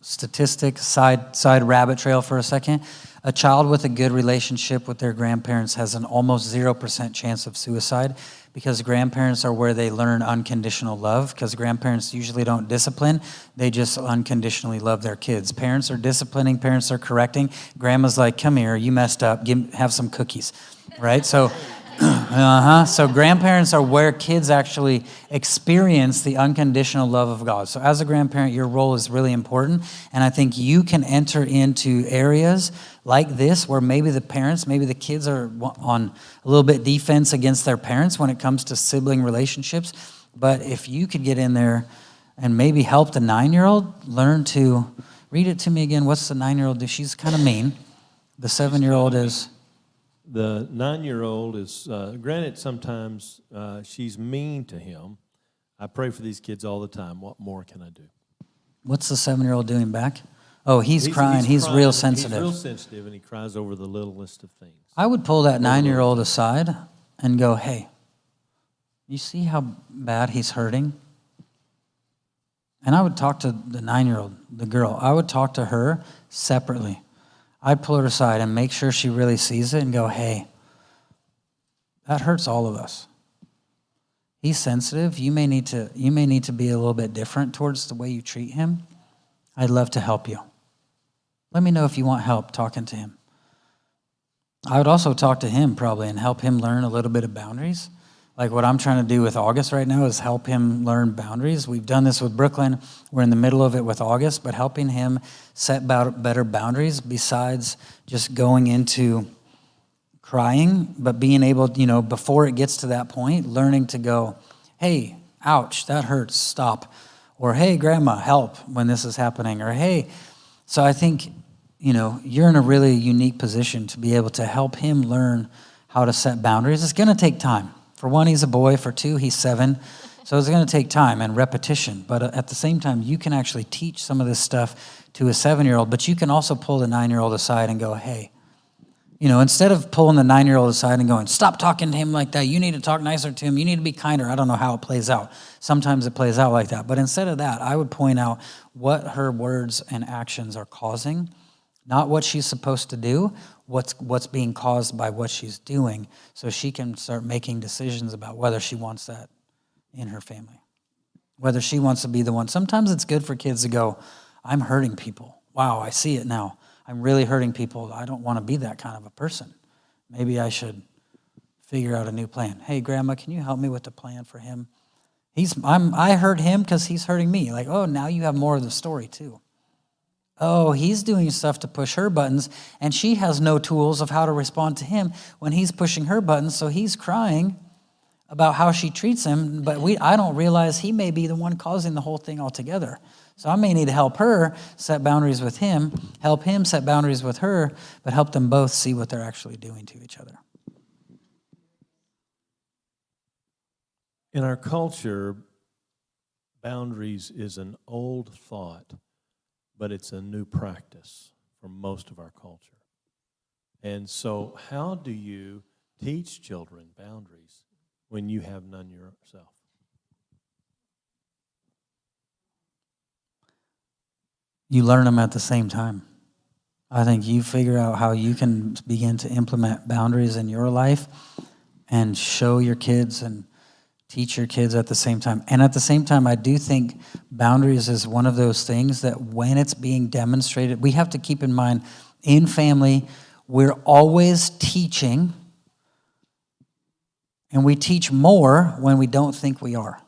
statistic, side rabbit trail for a second. A child with a good relationship with their grandparents has an almost 0% chance of suicide because grandparents are where they learn unconditional love, because grandparents usually don't discipline. They just unconditionally love their kids. Parents are disciplining. Parents are correcting. Grandma's like, come here, you messed up. Have some cookies, right? So So grandparents are where kids actually experience the unconditional love of God. So as a grandparent, your role is really important. And I think you can enter into areas like this where maybe the kids are on a little bit defense against their parents when it comes to sibling relationships. But if you could get in there and maybe help the 9-year-old learn to, read it to me again, what's the 9-year-old do? She's kind of mean. The 7-year-old is... The 9-year-old is, granted, sometimes she's mean to him. I pray for these kids all the time. What more can I do? What's the 7-year-old doing back? Oh, he's crying. He's crying. real sensitive. He's real sensitive, and he cries over the littlest of things. I would pull that 9-year-old aside and go, hey, you see how bad he's hurting? And I would talk to the 9-year-old, the girl. I would talk to her separately. I'd pull her aside and make sure she really sees it and go, hey, that hurts all of us. he's sensitive. You may need to be a little bit different towards the way you treat him. I'd love to help you. Let me know if you want help talking to him. I would also talk to him probably and help him learn a little bit of boundaries. Like what I'm trying to do with August right now is help him learn boundaries. We've done this with Brooklyn. We're in the middle of it with August, but helping him set better boundaries besides just going into crying, but being able, before it gets to that point, learning to go, hey, ouch, that hurts, stop. Or, hey, grandma, help when this is happening. Or, hey, so I think, you're in a really unique position to be able to help him learn how to set boundaries. It's going to take time. For one, he's a boy. For two, he's 7. So it's going to take time and repetition. But at the same time, you can actually teach some of this stuff to a 7-year-old, but you can also pull the 9-year-old aside and go, hey, instead of pulling the 9-year-old aside and going, stop talking to him like that. You need to talk nicer to him. You need to be kinder. I don't know how it plays out. Sometimes it plays out like that. But instead of that, I would point out what her words and actions are causing, not what she's supposed to do, what's being caused by what she's doing, so she can start making decisions about whether she wants that in her family, whether she wants to be the one. Sometimes it's good for kids to go, I'm hurting people. Wow, I see it now. I'm really hurting people. I don't want to be that kind of a person. Maybe I should figure out a new plan. Hey, Grandma, can you help me with the plan for him? I hurt him because he's hurting me. Like, oh, now you have more of the story too. Oh, he's doing stuff to push her buttons, and she has no tools of how to respond to him when he's pushing her buttons, so he's crying about how she treats him, but I don't realize he may be the one causing the whole thing altogether. So I may need to help her set boundaries with him, help him set boundaries with her, but help them both see what they're actually doing to each other. In our culture, boundaries is an old thought, but it's a new practice for most of our culture. And so how do you teach children boundaries when you have none yourself? You learn them at the same time. I think you figure out how you can begin to implement boundaries in your life and show your kids and teach your kids at the same time. And at the same time, I do think boundaries is one of those things that when it's being demonstrated, we have to keep in mind, in family, we're always teaching, and we teach more when we don't think we are.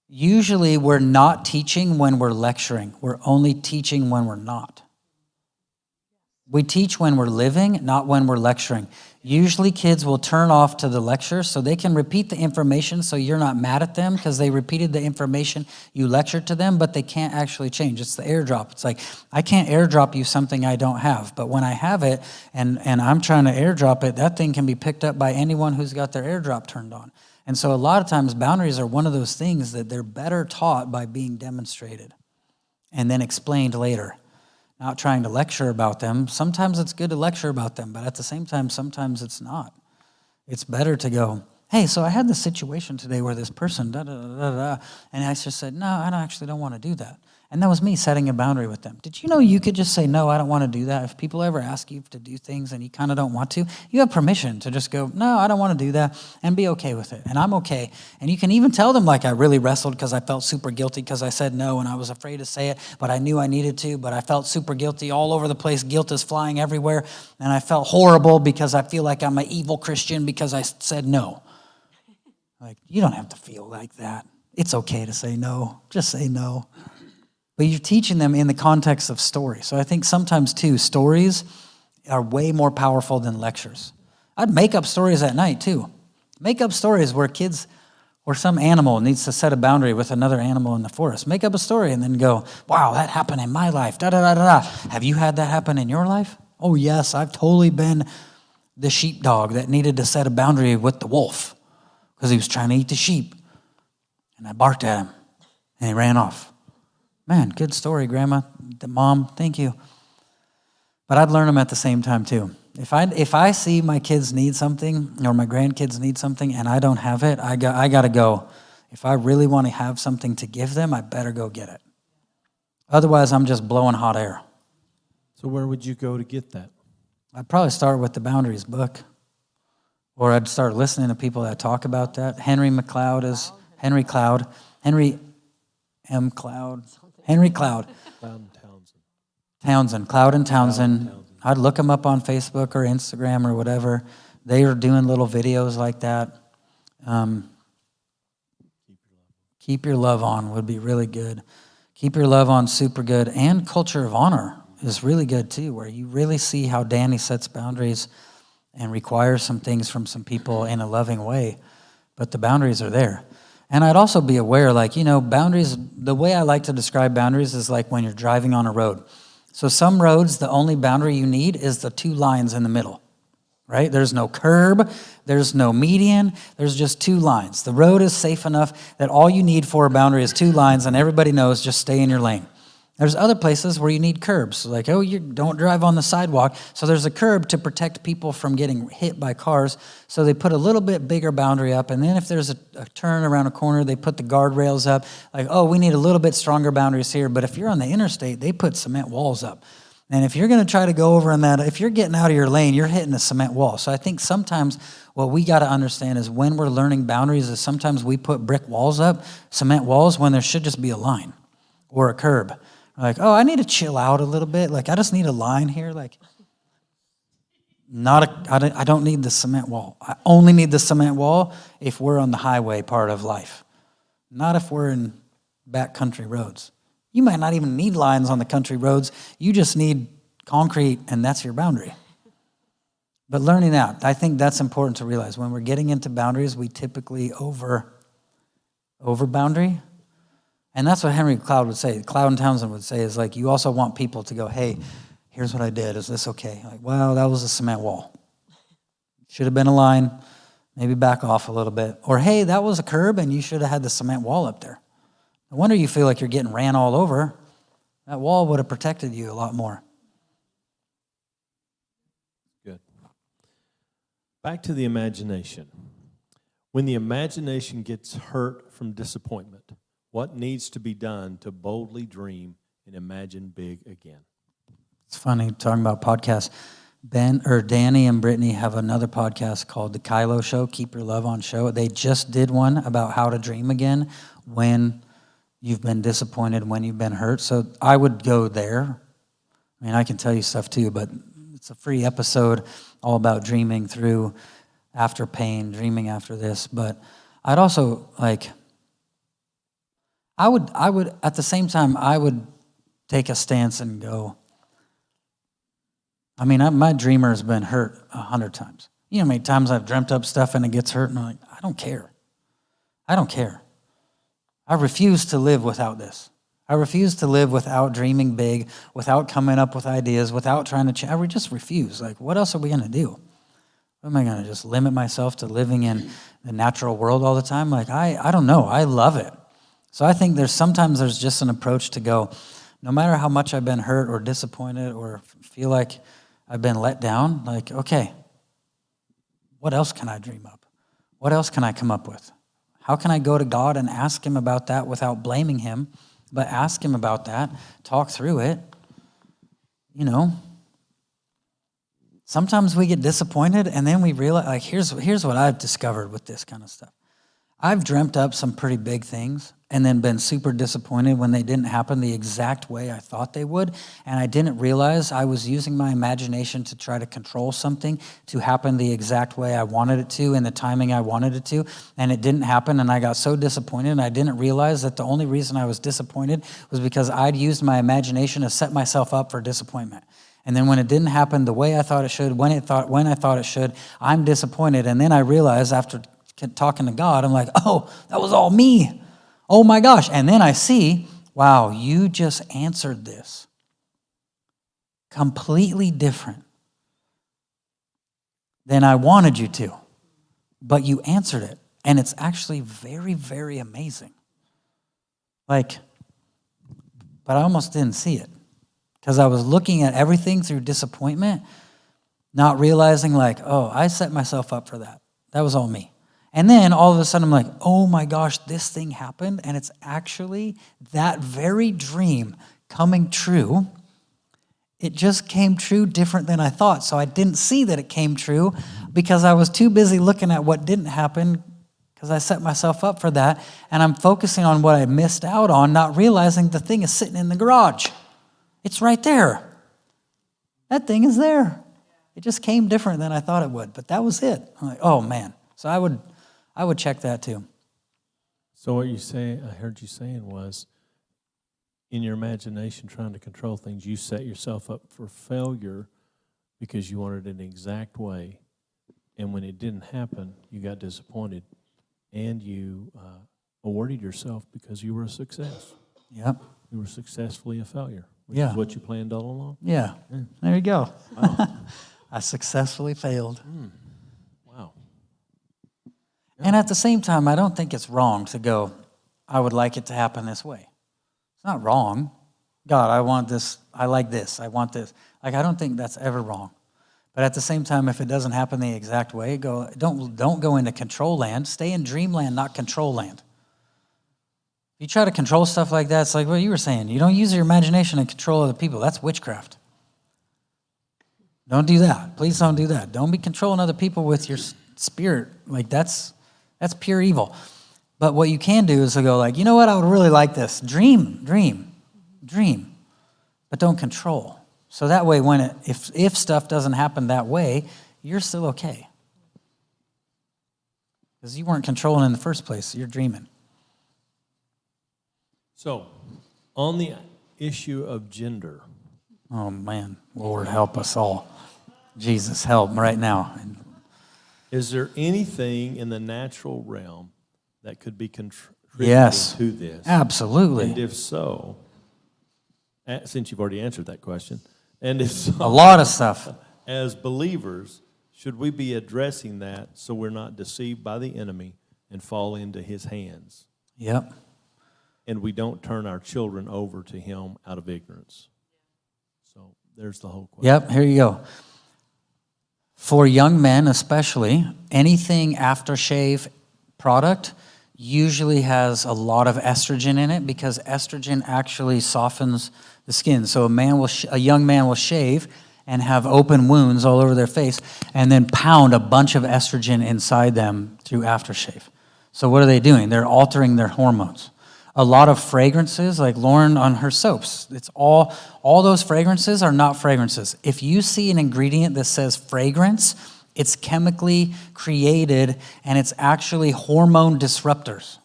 Usually we're not teaching when we're lecturing. We're only teaching when we're not. We teach when we're living, not when we're lecturing. Usually kids will turn off to the lecture so they can repeat the information so you're not mad at them because they repeated the information you lectured to them, but they can't actually change. It's the airdrop. It's like, I can't airdrop you something I don't have, but when I have it and I'm trying to airdrop it, that thing can be picked up by anyone who's got their airdrop turned on. And so a lot of times boundaries are one of those things that they're better taught by being demonstrated and then explained later. Not trying to lecture about them. Sometimes it's good to lecture about them, but at the same time, sometimes it's not. It's better to go, hey, so I had this situation today where this person, da-da-da-da-da, and I just said, no, I actually don't want to do that. And that was me setting a boundary with them. Did you know you could just say, no, I don't want to do that? If people ever ask you to do things and you kind of don't want to, you have permission to just go, no, I don't want to do that, and be okay with it. And I'm okay. And you can even tell them like I really wrestled because I felt super guilty because I said no and I was afraid to say it, but I knew I needed to, but I felt super guilty all over the place. Guilt is flying everywhere. And I felt horrible because I feel like I'm an evil Christian because I said no. Like, you don't have to feel like that. It's okay to say no. Just say no. But you're teaching them in the context of story. So I think sometimes, too, stories are way more powerful than lectures. I'd make up stories at night, too. Make up stories where kids or some animal needs to set a boundary with another animal in the forest. Make up a story and then go, wow, that happened in my life. Da-da-da-da-da. Have you had that happen in your life? Oh, yes, I've totally been the sheepdog that needed to set a boundary with the wolf because he was trying to eat the sheep. And I barked at him, and he ran off. Man, good story, Grandma, Mom, thank you. But I'd learn them at the same time, too. If I see my kids need something or my grandkids need something and I don't have it, I got to go. If I really want to have something to give them, I better go get it. Otherwise, I'm just blowing hot air. So where would you go to get that? I'd probably start with the Boundaries book. Or I'd start listening to people that talk about that. Henry M. Cloud. Cloud and Townsend. Cloud and Townsend. I'd look them up on Facebook or Instagram or whatever. They are doing little videos like that. Keep Your Love On would be really good. Keep Your Love On, super good. And Culture of Honor is really good too, where you really see how Danny sets boundaries and requires some things from some people in a loving way. But the boundaries are there. And I'd also be aware, boundaries, the way I like to describe boundaries is like when you're driving on a road. So some roads, the only boundary you need is the 2 lines in the middle, right? There's no curb, there's no median, there's just 2 lines. The road is safe enough that all you need for a boundary is 2 lines, and everybody knows just stay in your lane. There's other places where you need curbs, like, you don't drive on the sidewalk. So there's a curb to protect people from getting hit by cars. So they put a little bit bigger boundary up. And then if there's a turn around a corner, they put the guardrails up. Like, we need a little bit stronger boundaries here. But if you're on the interstate, they put cement walls up. And if you're going to try to go over in that, if you're getting out of your lane, you're hitting a cement wall. So I think sometimes what we got to understand is when we're learning boundaries is sometimes we put brick walls up, cement walls, when there should just be a line or a curb. Like, I need to chill out a little bit. Like, I just need a line here. Like, I don't need the cement wall. I only need the cement wall if we're on the highway part of life, not if we're in backcountry roads. You might not even need lines on the country roads. You just need concrete, and that's your boundary. But learning that, I think that's important to realize. When we're getting into boundaries, we typically over boundary. And that's what Henry Cloud would say. Cloud and Townsend would say is like, you also want people to go, hey, here's what I did. Is this okay? Like, well, that was a cement wall. Should have been a line. Maybe back off a little bit. Or, hey, that was a curb and you should have had the cement wall up there. No wonder you feel like you're getting ran all over. That wall would have protected you a lot more. Good. Back to the imagination. When the imagination gets hurt from disappointment, what needs to be done to boldly dream and imagine big again? It's funny talking about podcasts. Danny and Brittany have another podcast called The Kylo Show, Keep Your Love On Show. They just did one about how to dream again when you've been disappointed, when you've been hurt. So I would go there. I mean, I can tell you stuff too, but it's a free episode all about dreaming through after pain, dreaming after this. But I'd also I would at the same time, I would take a stance and go, my dreamer has been hurt 100 times. You know how many times I've dreamt up stuff and it gets hurt and I'm like, I don't care. I refuse to live without this. I refuse to live without dreaming big, without coming up with ideas, without trying to I would just refuse. Like, what else are we going to do? Am I going to just limit myself to living in the natural world all the time? Like, I don't know. I love it. So I think sometimes there's just an approach to go, no matter how much I've been hurt or disappointed or feel like I've been let down, like, okay, what else can I dream up? What else can I come up with? How can I go to God and ask him about that without blaming him, but ask him about that, talk through it? Sometimes we get disappointed and then we realize, like, here's what I've discovered with this kind of stuff. I've dreamt up some pretty big things and then been super disappointed when they didn't happen the exact way I thought they would. And I didn't realize I was using my imagination to try to control something to happen the exact way I wanted it to and the timing I wanted it to. And it didn't happen. And I got so disappointed. And I didn't realize that the only reason I was disappointed was because I'd used my imagination to set myself up for disappointment. And then when it didn't happen the way I thought it should, when I thought it should, I'm disappointed. And then I realized after talking to God, I'm like, oh, that was all me. Oh my gosh. And then I see, wow, you just answered this completely different than I wanted you to. But you answered it. And it's actually very, very amazing. But I almost didn't see it because I was looking at everything through disappointment, not realizing I set myself up for that. That was all me. And then all of a sudden I'm like, oh my gosh, this thing happened. And it's actually that very dream coming true It just came true different than I thought. So I didn't see that it came true because I was too busy looking at what didn't happen because I set myself up for that. And I'm focusing on what I missed out on, not realizing the thing is sitting in the garage. It's right there. That thing is there. It just came different than I thought it would. But that was it. I'm like, oh, man. So I would check that too. So what you say, I heard you saying was, in your imagination, trying to control things, you set yourself up for failure because you wanted it an exact way. And when it didn't happen, you got disappointed. And you awarded yourself because you were a success. Yep. You were successfully a failure, which Yeah. is what you planned all along. Yeah. There you go. Wow. I successfully failed. Wow. And at the same time, I don't think it's wrong to go, I would like it to happen this way. It's not wrong. God, I want this. I like this. I want this. Like, I don't think that's ever wrong. But at the same time, if it doesn't happen the exact way, don't go into control land. Stay in dreamland, not control land. If you try to control stuff like that, it's like what you were saying. You don't use your imagination and control other people. That's witchcraft. Don't do that. Please don't do that. Don't be controlling other people with your spirit. Like, that's pure evil. But what you can do is to go like, you know what, I would really like this. Dream. But don't control. So that way, if stuff doesn't happen that way, you're still okay. Because you weren't controlling in the first place. You're dreaming. So, on the issue of gender. Oh, man. Lord, help us all. Jesus, help right now. Is there anything in the natural realm that could be contributing Yes, to this? absolutely. And if so, since you've already answered that question, and if so, A lot of stuff. as believers, should we be addressing that so we're not deceived by the enemy and fall into his hands? Yep. And we don't turn our children over to him out of ignorance. So there's the whole question. Yep, here you go. For young men especially, anything aftershave product usually has a lot of estrogen in it because estrogen actually softens the skin. So a young man will shave and have open wounds all over their face and then pound a bunch of estrogen inside them through aftershave. So what are they doing? They're altering their hormones. A lot of fragrances, like Lauren on her soaps, it's all those fragrances are not fragrances. If you see an ingredient that says fragrance, it's chemically created and it's actually hormone disruptors.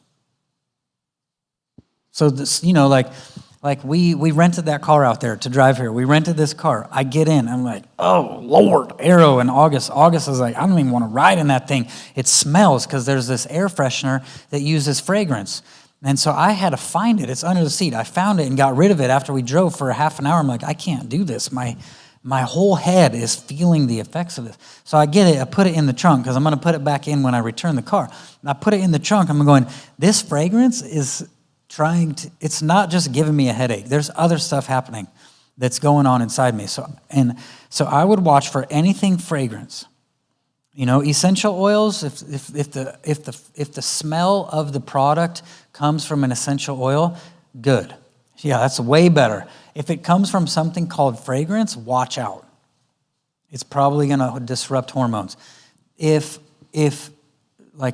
So this, like we rented that car out there to drive here. We rented this car. I get in. I'm like, oh, Lord, Arrow in August. August is like, I don't even want to ride in that thing. It smells because there's this air freshener that uses fragrance. And so I had to find it. It's under the seat. I found it and got rid of it after we drove for a half an hour. I'm like, I can't do this. My whole head is feeling the effects of this. So I get it. I put it in the trunk because I'm going to put it back in when I return the car. And I put it in the trunk. I'm going, this fragrance is it's not just giving me a headache. There's other stuff happening that's going on inside me. So I would watch for anything fragrance. Essential oils, if the smell of the product comes from an essential oil, good. Yeah, that's way better. If it comes from something called fragrance, watch out. It's probably going to disrupt hormones. If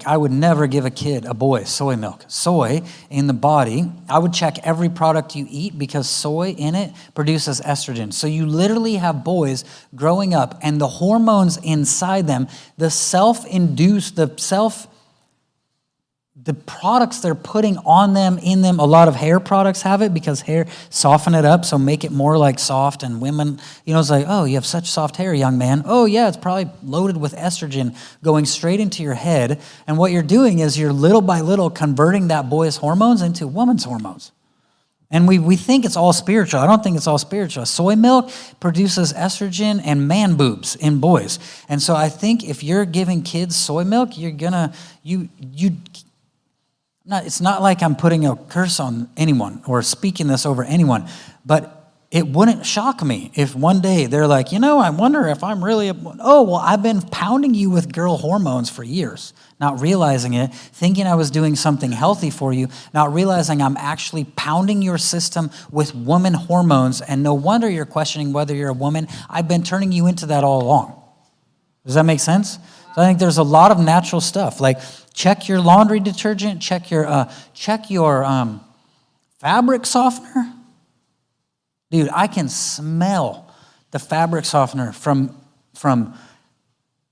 I would never give a kid, a boy, soy milk. Soy in the body, I would check every product you eat because soy in it produces estrogen. So you literally have boys growing up and the hormones inside them, the products they're putting on them, in them, a lot of hair products have it because hair soften it up, so make it more like soft. And women, it's like, oh, you have such soft hair, young man. Oh, yeah, it's probably loaded with estrogen going straight into your head. And what you're doing is you're little by little converting that boy's hormones into woman's hormones. And we think it's all spiritual. I don't think it's all spiritual. Soy milk produces estrogen and man boobs in boys. And so I think if you're giving kids soy milk, you're gonna it's not like I'm putting a curse on anyone or speaking this over anyone, but it wouldn't shock me if one day they're like, I wonder if I'm really, I've been pounding you with girl hormones for years, not realizing it, thinking I was doing something healthy for you, not realizing I'm actually pounding your system with woman hormones, and no wonder you're questioning whether you're a woman. I've been turning you into that all along. Does that make sense? So I think there's a lot of natural stuff, like check your laundry detergent, check your fabric softener. Dude, I can smell the fabric softener from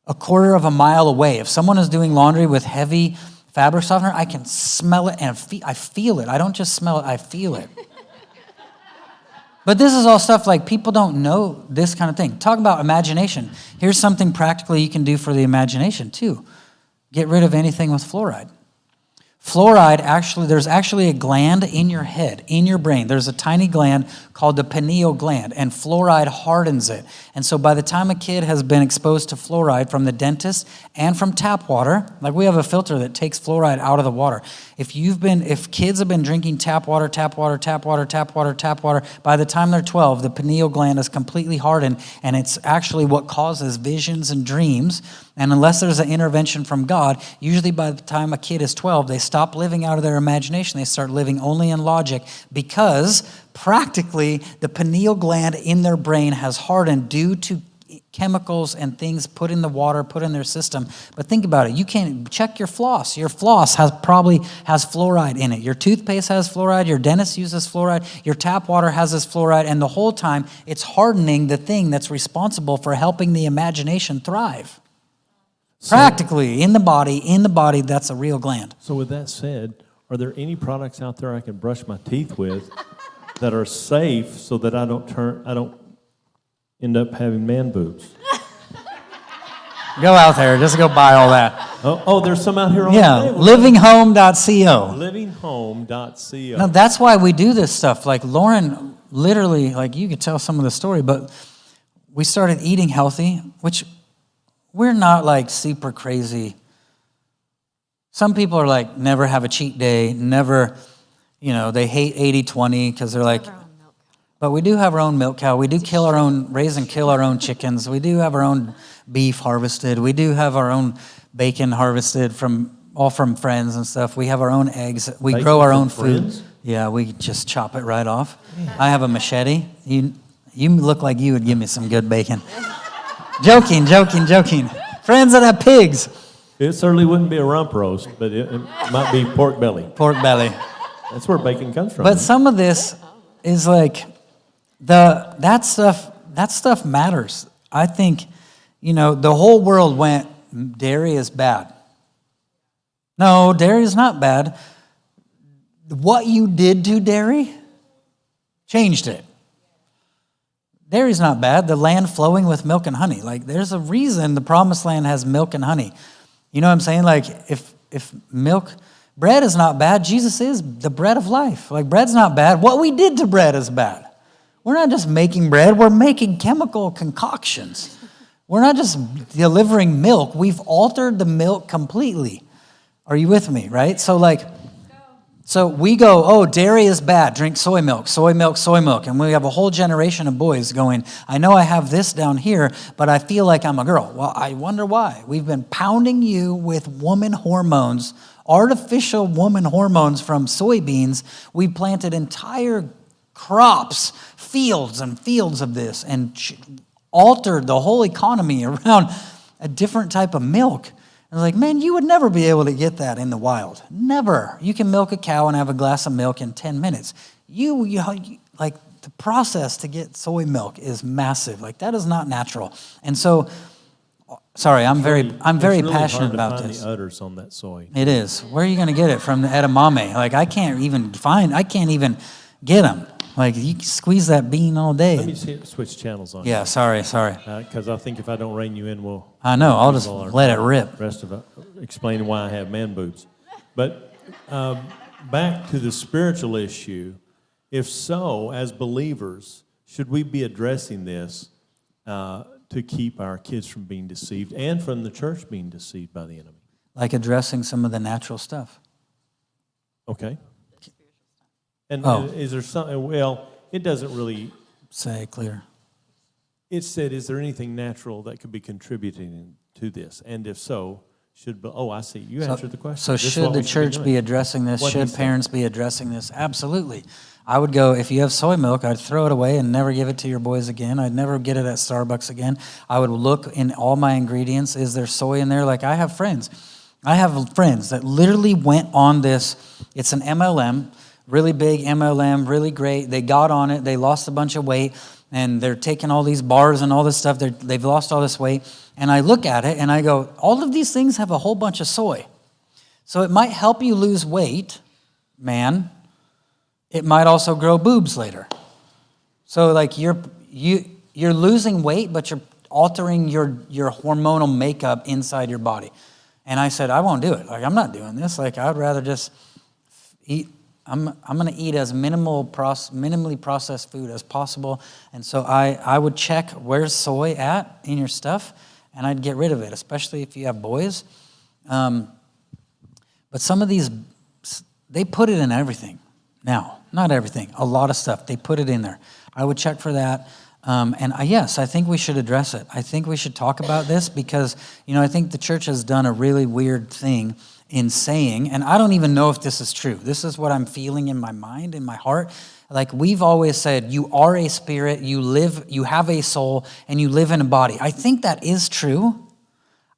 a quarter of a mile away. If someone is doing laundry with heavy fabric softener, I can smell it and I feel it. I don't just smell it, I feel it. But this is all stuff like people don't know this kind of thing. Talk about imagination. Here's something practically you can do for the imagination too. Get rid of anything with fluoride. Fluoride, there's actually a gland in your head, in your brain. There's a tiny gland called the pineal gland, and fluoride hardens it. And so by the time a kid has been exposed to fluoride from the dentist and from tap water, like we have a filter that takes fluoride out of the water. If kids have been drinking tap water, by the time they're 12, the pineal gland is completely hardened, and it's actually what causes visions and dreams. And unless there's an intervention from God, usually by the time a kid is 12, they stop living out of their imagination. They start living only in logic because practically the pineal gland in their brain has hardened due to chemicals and things put in the water, put in their system. But think about it. You can't check your floss. Your floss probably has fluoride in it. Your toothpaste has fluoride. Your dentist uses fluoride. Your tap water has this fluoride. And the whole time, it's hardening the thing that's responsible for helping the imagination thrive. Practically, in the body, that's a real gland. So with that said, are there any products out there I can brush my teeth with that are safe so that I don't end up having man boobs? Go out there, just go buy all that. Oh, there's some out here on Yeah, the table. livinghome.co. Livinghome.co. Now, that's why we do this stuff. Like Lauren, literally, like you could tell some of the story, but we started eating healthy, which we're not like super crazy. Some people are like, never have a cheat day, never, they hate 80-20 because they're like, but we do have our own milk cow. We do raise and kill our own chickens. We do have our own beef harvested. We do have our own bacon harvested from friends and stuff. We have our own eggs. We grow our own food. Yeah, we just chop it right off. Yeah. I have a machete. You look like you would give me some good bacon. Joking. Friends that have pigs. It certainly wouldn't be a rump roast, but it might be pork belly. Pork belly. That's where bacon comes from. But some of this is like that stuff matters. I think, the whole world went, dairy is bad. No, dairy is not bad. What you did to dairy changed it. Dairy's not bad. The land flowing with milk and honey. Like, there's a reason the promised land has milk and honey. You know what I'm saying? Like, if bread is not bad, Jesus is the bread of life. Like, bread's not bad. What we did to bread is bad. We're not just making bread. We're making chemical concoctions. We're not just delivering milk. We've altered the milk completely. Are you with me, right? So we go, dairy is bad. Drink soy milk. And we have a whole generation of boys going, I know I have this down here, but I feel like I'm a girl. Well, I wonder why. We've been pounding you with woman hormones, artificial woman hormones from soybeans. We planted entire crops, fields and fields of this, and altered the whole economy around a different type of milk. I was like, man, you would never be able to get that in the wild. Never. You can milk a cow and have a glass of milk in 10 minutes. You like the process to get soy milk is massive. Like, that is not natural. And so, sorry, I'm very passionate about this. The udders on that soy. It is. Where are you going to get it from? The edamame? Like, I can't even get them. Like, you can squeeze that bean all day. Let me switch channels on. Yeah, sorry. Because I think if I don't rein you in, I know, I'll just let it rip. Rest of it, explaining why I have man boobs. But back to the spiritual issue, if so, as believers, should we be addressing this to keep our kids from being deceived and from the church being deceived by the enemy? Like addressing some of the natural stuff. Okay. And is there something, it doesn't really say clear. It said, is there anything natural that could be contributing to this? And if so, I see. You answered the question. So This is should what the we be church doing. be addressing this? What he Should said. parents be addressing this? Absolutely. I would go, if you have soy milk, I'd throw it away and never give it to your boys again. I'd never get it at Starbucks again. I would look in all my ingredients. Is there soy in there? Like I have friends that literally went on this. It's an MLM, really big MLM, really great. They got on it. They lost a bunch of weight. And they're taking all these bars and all this stuff. They've lost all this weight. And I look at it and I go, all of these things have a whole bunch of soy. So it might help you lose weight, man. It might also grow boobs later. So like you're losing weight, but you're altering your hormonal makeup inside your body. And I said, I won't do it. Like I'm not doing this. Like I'd rather just eat. I'm going to eat as minimally processed food as possible. And so I would check where's soy at in your stuff, and I'd get rid of it, especially if you have boys. But some of these, they put it in everything now. Not everything, a lot of stuff. They put it in there. I would check for that. Yes, I think we should address it. I think we should talk about this because, I think the church has done a really weird thing in saying, and I don't even know if this is true. This is what I'm feeling in my mind, in my heart. Like we've always said, you are a spirit, you have a soul, and you live in a body. I think that is true.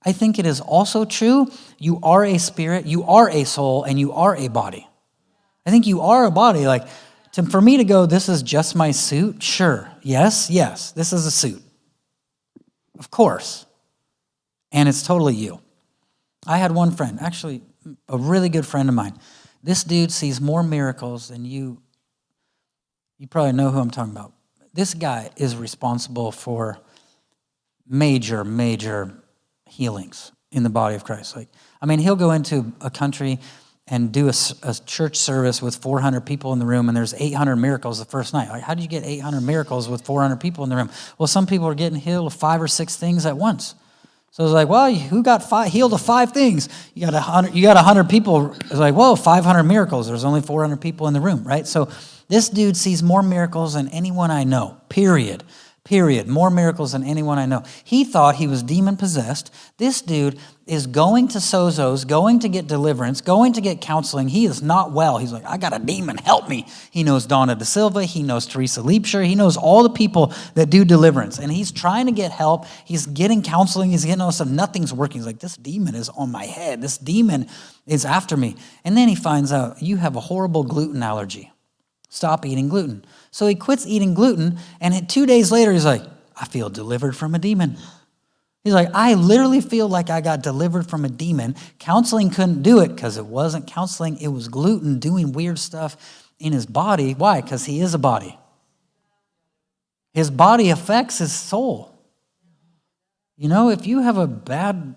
I think it is also true. You are a spirit, you are a soul, and you are a body. I think you are a body. Like for me to go, this is just my suit. Sure. Yes. This is a suit. Of course. And it's totally you. I had one friend, actually a really good friend of mine. This dude sees more miracles than you probably know who I'm talking about. This guy is responsible for major healings in the body of Christ. He'll go into a country and do a church service with 400 people in the room, and there's 800 miracles the first night. Like, how do you get 800 miracles with 400 people in the room? Well, some people are getting healed of 5 or 6 things at once. So it's like, well, who got healed of 5 things? You got 100 people. It's like, whoa, 500 miracles. There's only 400 people in the room, right? So this dude sees more miracles than anyone I know, period. More miracles than anyone I know. He thought he was demon-possessed. This dude is going to Sozos, going to get deliverance, going to get counseling. He is not well. He's like, I got a demon, help me. He knows Donna Da Silva. He knows Teresa Liebscher. He knows all the people that do deliverance. And he's trying to get help. He's getting counseling. He's getting all this stuff. Nothing's working. He's like, this demon is on my head. This demon is after me. And then he finds out, you have a horrible gluten allergy. Stop eating gluten. So he quits eating gluten, and 2 days later, he's like, I feel delivered from a demon. He's like, I literally feel like I got delivered from a demon. Counseling couldn't do it because it wasn't counseling. It was gluten doing weird stuff in his body. Why? Because he is a body. His body affects his soul. If you have a bad...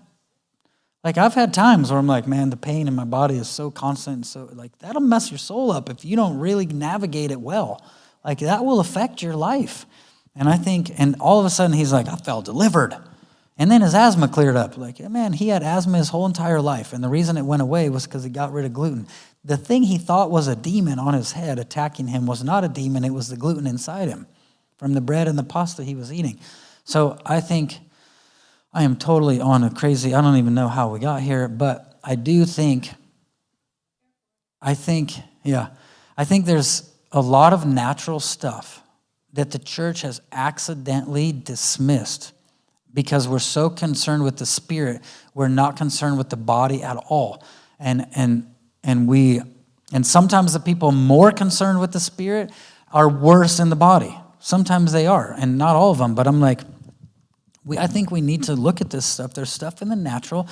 I've had times where I'm like, man, the pain in my body is so constant. So, that'll mess your soul up if you don't really navigate it well. That will affect your life. And all of a sudden he's like, I felt delivered. And then his asthma cleared up. Man, he had asthma his whole entire life. And the reason it went away was because he got rid of gluten. The thing he thought was a demon on his head attacking him was not a demon. It was the gluten inside him from the bread and the pasta he was eating. So I think... I am totally on a crazy, I don't even know how we got here, but I think there's a lot of natural stuff that the church has accidentally dismissed because we're so concerned with the spirit, we're not concerned with the body at all. And sometimes the people more concerned with the spirit are worse in the body. Sometimes they are, and not all of them, but I'm like, I think we need to look at this stuff. There's stuff in the natural.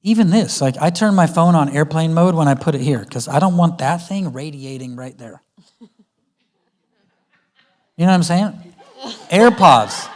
Even this. I turn my phone on airplane mode when I put it here because I don't want that thing radiating right there. You know what I'm saying? AirPods.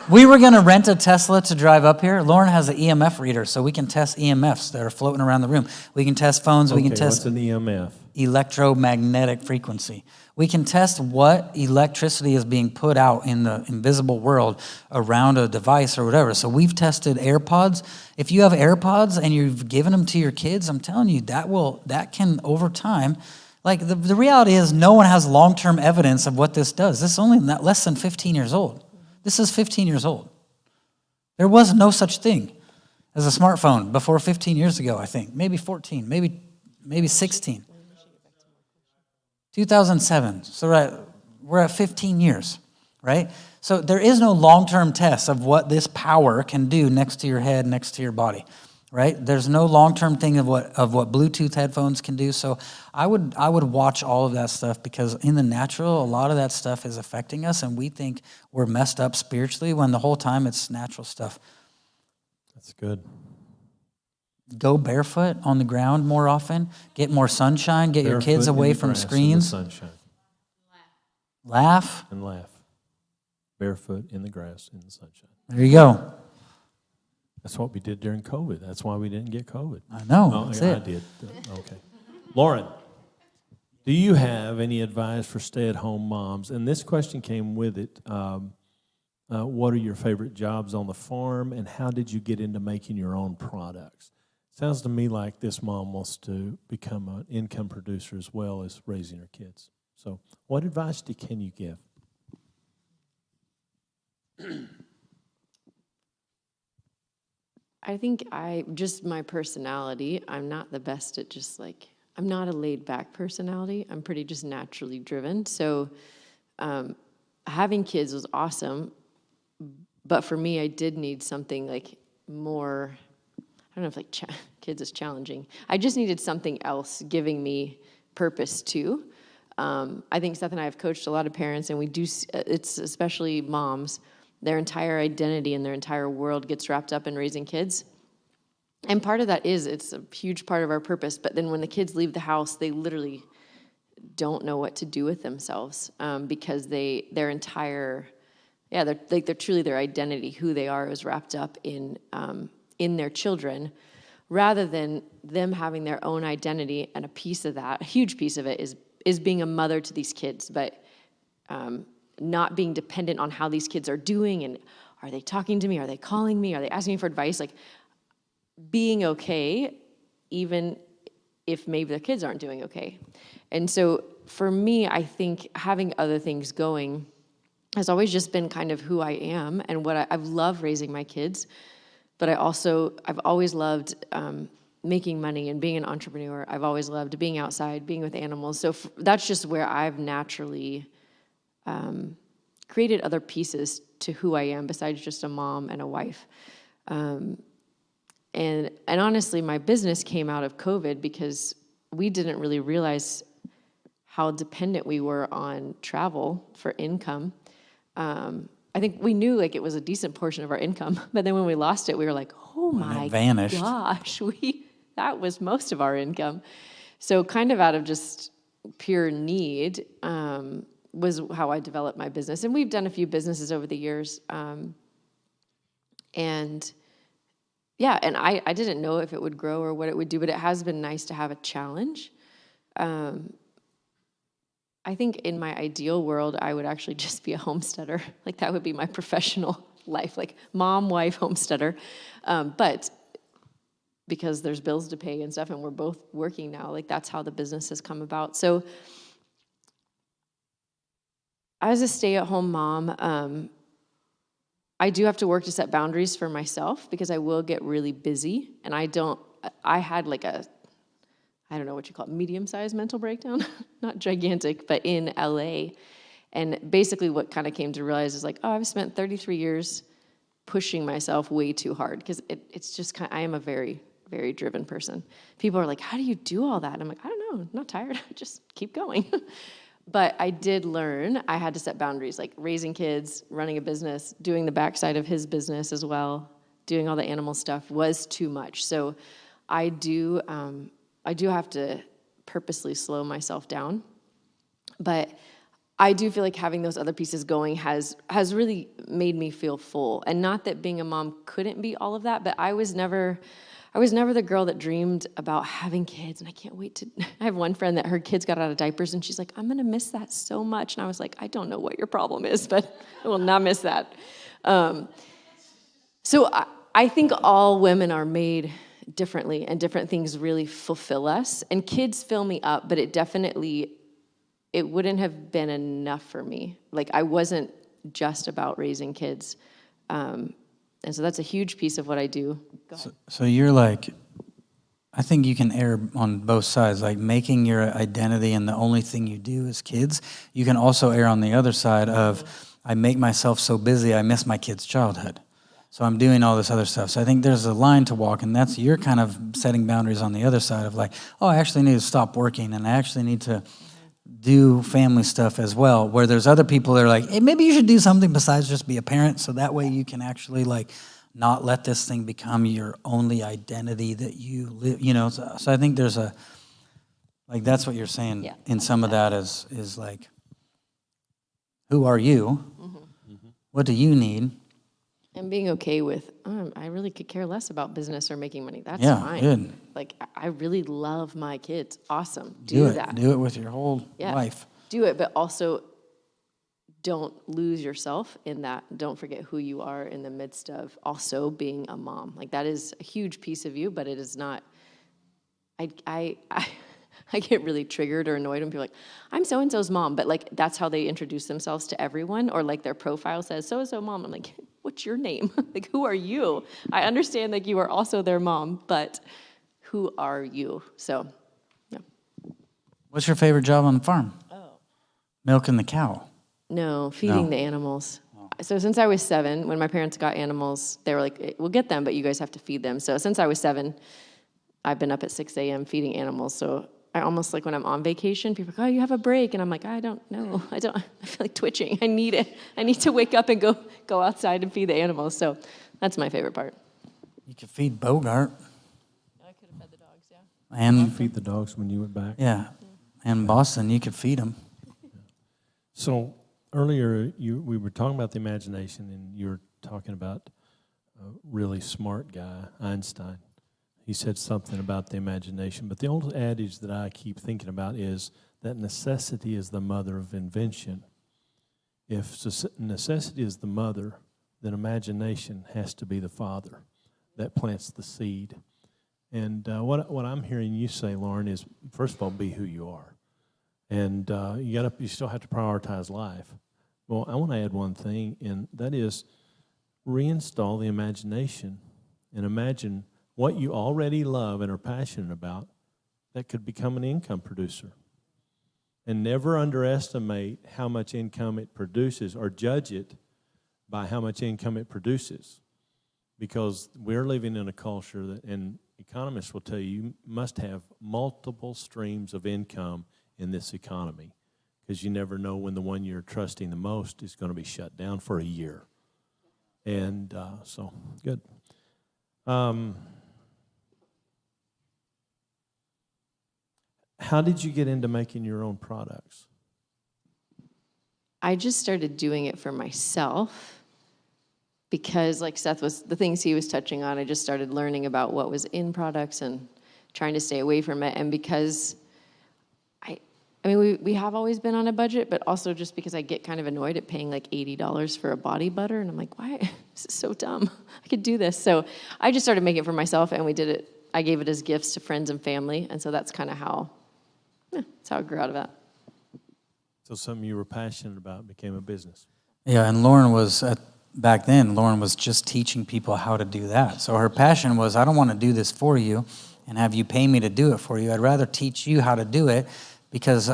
We were going to rent a Tesla to drive up here. Lauren has an EMF reader, so we can test EMFs that are floating around the room. We can test phones. We can test... What's an EMF? Electromagnetic frequency. We can test what electricity is being put out in the invisible world around a device or whatever. So we've tested AirPods. If you have AirPods and you've given them to your kids, I'm telling you, that can over time, Like, the reality is no one has long-term evidence of what this does. This is only less than 15 years old. This is 15 years old. There was no such thing as a smartphone before 15 years ago, I think. Maybe 14, maybe 16. 2007. So we're at 15 years, right? So there is no long-term test of what this power can do next to your head, next to your body, right? There's no long-term thing of what Bluetooth headphones can do. So I would watch all of that stuff, because in the natural, a lot of that stuff is affecting us, and we think we're messed up spiritually when the whole time it's natural stuff. That's good. Go barefoot on the ground more often. Get more sunshine. Get your kids away from screens. Sunshine. Laugh. And laugh. Barefoot in the grass in the sunshine. There you go. That's what we did during COVID. That's why we didn't get COVID. I know. That's it. I did. Okay. Lauren, do you have any advice for stay-at-home moms? And this question came with it. What are your favorite jobs on the farm, and how did you get into making your own products? Sounds to me like this mom wants to become an income producer as well as raising her kids. So what advice can you give? I think just my personality, I'm not the best at I'm not a laid back personality. I'm pretty just naturally driven. So having kids was awesome. But for me, I did need something more, I don't know if kids is challenging. I just needed something else giving me purpose too. I think Seth and I have coached a lot of parents, and it's especially moms, their entire identity and their entire world gets wrapped up in raising kids. And part of that it's a huge part of our purpose. But then when the kids leave the house, they literally don't know what to do with themselves, because their entire, they're truly their identity, who they are, is wrapped up in their children, rather than them having their own identity. And a piece of that, a huge piece of it, is being a mother to these kids, but not being dependent on how these kids are doing, and are they talking to me, are they calling me, are they asking me for advice, being okay even if maybe their kids aren't doing okay. And so for me, I think having other things going has always just been kind of who I am, and what I've loved raising my kids, but I've always loved making money and being an entrepreneur. I've always loved being outside, being with animals. So that's just where I've naturally created other pieces to who I am besides just a mom and a wife. And honestly, my business came out of COVID because we didn't really realize how dependent we were on travel for income. I think we knew it was a decent portion of our income, but then when we lost it, we were like, oh my gosh, that was most of our income. So kind of out of just pure need was how I developed my business. And we've done a few businesses over the years. And I didn't know if it would grow or what it would do, but it has been nice to have a challenge. I think in my ideal world, I would actually just be a homesteader. That would be my professional life, mom, wife, homesteader. But because there's bills to pay and stuff, and we're both working now, that's how the business has come about. So as a stay-at-home mom, I do have to work to set boundaries for myself, because I will get really busy, and I had I don't know what you call it, medium-sized mental breakdown, not gigantic, but in LA. And basically what kind of came to realize is I've spent 33 years pushing myself way too hard, because it's just I am a very, very driven person. People are like, how do you do all that? And I'm like, I don't know, I'm not tired, just keep going. But I did learn I had to set boundaries, raising kids, running a business, doing the backside of his business as well, doing all the animal stuff was too much. So I do have to purposely slow myself down. But I do feel like having those other pieces going has really made me feel full. And not that being a mom couldn't be all of that, but I was never the girl that dreamed about having kids, and I can't wait to. I have one friend that her kids got out of diapers, and she's like, I'm going to miss that so much. And I was like, I don't know what your problem is, but I will not miss that. So I think all women are made differently, and different things really fulfill us. And kids fill me up, but it wouldn't have been enough for me. Like, I wasn't just about raising kids. And so that's a huge piece of what I do. Go ahead. So you're like, I think you can err on both sides, like making your identity and the only thing you do is kids. You can also err on the other side of, I make myself so busy, I miss my kids' childhood. So I'm doing all this other stuff. So I think there's a line to walk, and that's, you're kind of setting boundaries on the other side of like, oh, I actually need to stop working, and I actually need to do family stuff as well, where there's other people that are like, hey, maybe you should do something besides just be a parent, so that way you can actually like not let this thing become your only identity that you live, you know. So I think there's a, like, that's what you're saying in some of that is like, who are you? What do you need? And being okay with, I really could care less about business or making money. That's fine. Good. Like, I really love my kids. Awesome. Do that. Do it with your whole life. Do it, but also don't lose yourself in that. Don't forget who you are in the midst of also being a mom. Like, that is a huge piece of you, but it is not. I get really triggered or annoyed when people are like, I'm so-and-so's mom, but like, that's how they introduce themselves to everyone, or like their profile says so-and-so mom. I'm like, what's your name? Like, who are you? I understand like you are also their mom, but who are you? So, yeah. What's your favorite job on the farm? Milking the cow. No, feeding the animals. So since I was 7, when my parents got animals, they were like, we'll get them, but you guys have to feed them. So since I was 7, I've been up at 6 a.m. feeding animals. So I almost, like, when I'm on vacation, people are like, oh, you have a break. And I'm like, I don't know. I feel like twitching. I need it. I need to wake up and go outside and feed the animals. So that's my favorite part. You could feed Bogart. I could have fed the dogs, yeah. And Did you feed the dogs when you went back? Yeah. And Boston, you could feed them. So earlier we were talking about the imagination, and you were talking about a really smart guy, Einstein. He said something about the imagination. But the old adage that I keep thinking about is that necessity is the mother of invention. If necessity is the mother, then imagination has to be the father that plants the seed. And what I'm hearing you say, Lauren, is, first of all, be who you are. And you still have to prioritize life. Well, I want to add one thing, and that is reinstall the imagination and imagine what you already love and are passionate about that could become an income producer. And never underestimate how much income it produces, or judge it by how much income it produces. Because we're living in a culture that, and economists will tell you must have multiple streams of income in this economy, because you never know when the one you're trusting the most is going to be shut down for a year. And so, good. How did you get into making your own products? I just started doing it for myself because, like Seth was, the things he was touching on, I just started learning about what was in products and trying to stay away from it. And because I mean, we have always been on a budget, but also just because I get kind of annoyed at paying like $80 for a body butter. And I'm like, why? This is so dumb. I could do this. So I just started making it for myself, and we did it. I gave it as gifts to friends and family. And so that's kind of how, that's how it grew out of that. So something you were passionate about became a business. Yeah, and Lauren was, back then, Lauren was just teaching people how to do that. So her passion was, I don't want to do this for you and have you pay me to do it for you. I'd rather teach you how to do it, because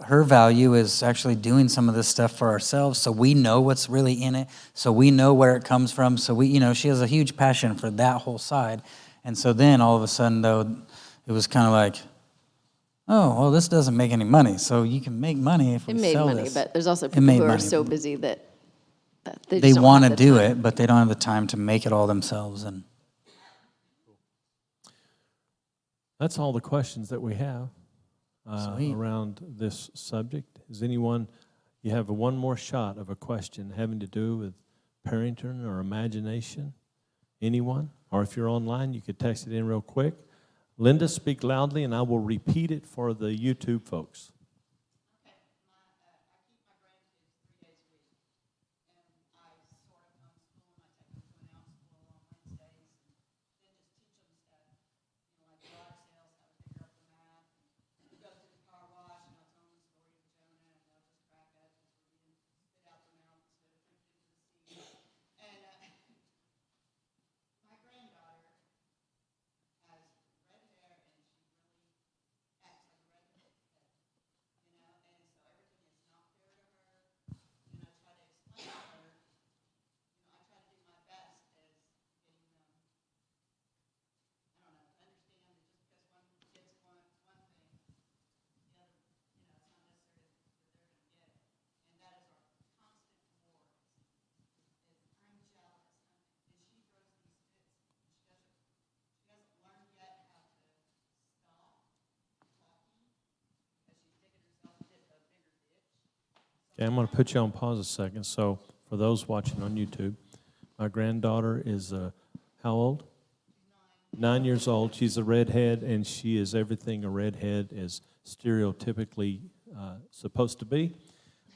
her value is actually doing some of this stuff for ourselves, so we know what's really in it, so we know where it comes from. So we, she has a huge passion for that whole side. And so then all of a sudden, though, it was kind of like, oh, well, this doesn't make any money, so you can make money if we sell this. It made money, but there's also people who are so busy that they want to do it, but they don't have the time to make it all themselves. And that's all the questions that we have around this subject. Is anyone, you have one more shot of a question having to do with parenting or imagination? Anyone? Or if you're online, you could text it in real quick. Linda, speak loudly, and I will repeat it for the YouTube folks. Okay. I keep my grandkids 3 days a week, and I sort of homeschool them. I take them to an out school on Wednesdays, and then just teach them stuff. Okay, I'm going to put you on pause a second. So for those watching on YouTube, my granddaughter is how old? 9 years old. She's a redhead, and she is everything a redhead is stereotypically supposed to be,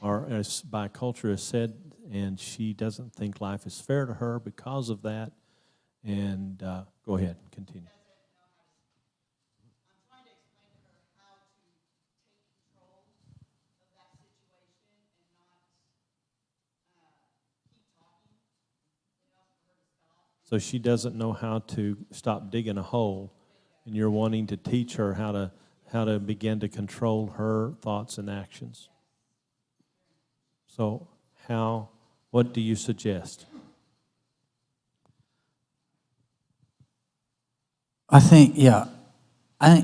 or as by culture is said, and she doesn't think life is fair to her because of that. And go ahead, continue. I'm trying to explain to her how to take control of that situation and not keep talking, for her to stop. So she doesn't know how to stop digging a hole, and you're wanting to teach her how to begin to control her thoughts and actions. So what do you suggest? I think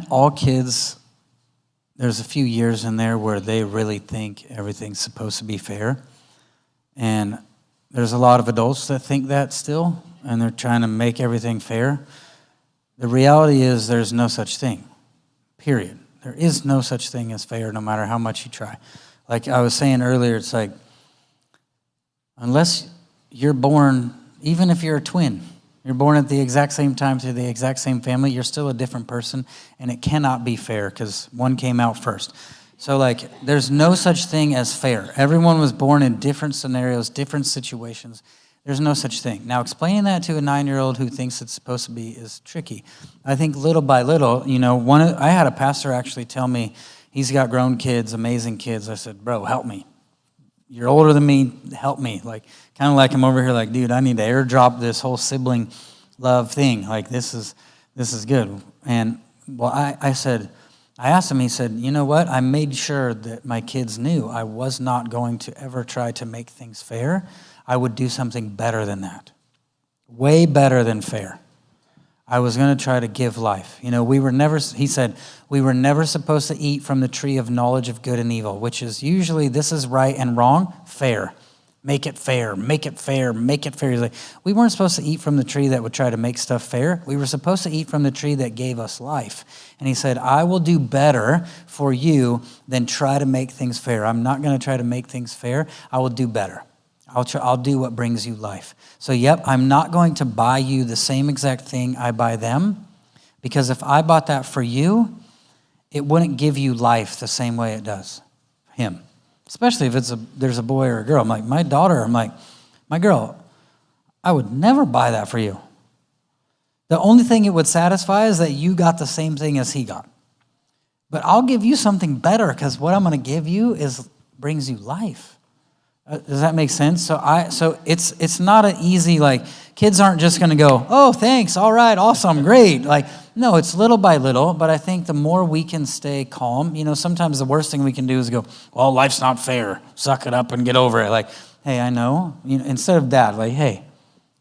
all kids, there's a few years in there where they really think everything's supposed to be fair. And there's a lot of adults that think that still, and they're trying to make everything fair. The reality is there's no such thing, period. There is no such thing as fair, no matter how much you try. Like I was saying earlier, it's like, unless you're born, even if you're a twin, you're born at the exact same time to the exact same family, you're still a different person, and it cannot be fair because one came out first. So, like, there's no such thing as fair. Everyone was born in different scenarios, different situations. There's no such thing. Now, explaining that to a 9-year-old who thinks it's supposed to be is tricky. I think little by little, I had a pastor actually tell me he's got grown kids, amazing kids. I said, bro, help me. You're older than me, help me. Like, kind of like I'm over here like, dude, I need to airdrop this whole sibling love thing. Like, this is good. And, well, I asked him, he said, you know what? I made sure that my kids knew I was not going to ever try to make things fair. I would do something better than that. Way better than fair. I was going to try to give life. He said, we were never supposed to eat from the tree of knowledge of good and evil, which is usually this is right and wrong, fair. Make it fair, make it fair, make it fair. He's like, we weren't supposed to eat from the tree that would try to make stuff fair. We were supposed to eat from the tree that gave us life. And he said, I will do better for you than try to make things fair. I'm not going to try to make things fair. I will do better. I'll do what brings you life. So, yep, I'm not going to buy you the same exact thing I buy them, because if I bought that for you, it wouldn't give you life the same way it does him. Especially if there's a boy or a girl. I'm like, my daughter, my girl, I would never buy that for you. The only thing it would satisfy is that you got the same thing as he got. But I'll give you something better, because what I'm going to give you brings you life. Does that make sense? So it's not an easy, like, kids aren't just going to go, oh, thanks, all right, awesome, great. Like, no, it's little by little, but I think the more we can stay calm, sometimes the worst thing we can do is go, well, life's not fair, suck it up and get over it. Like, hey, I know, instead of that, like, hey,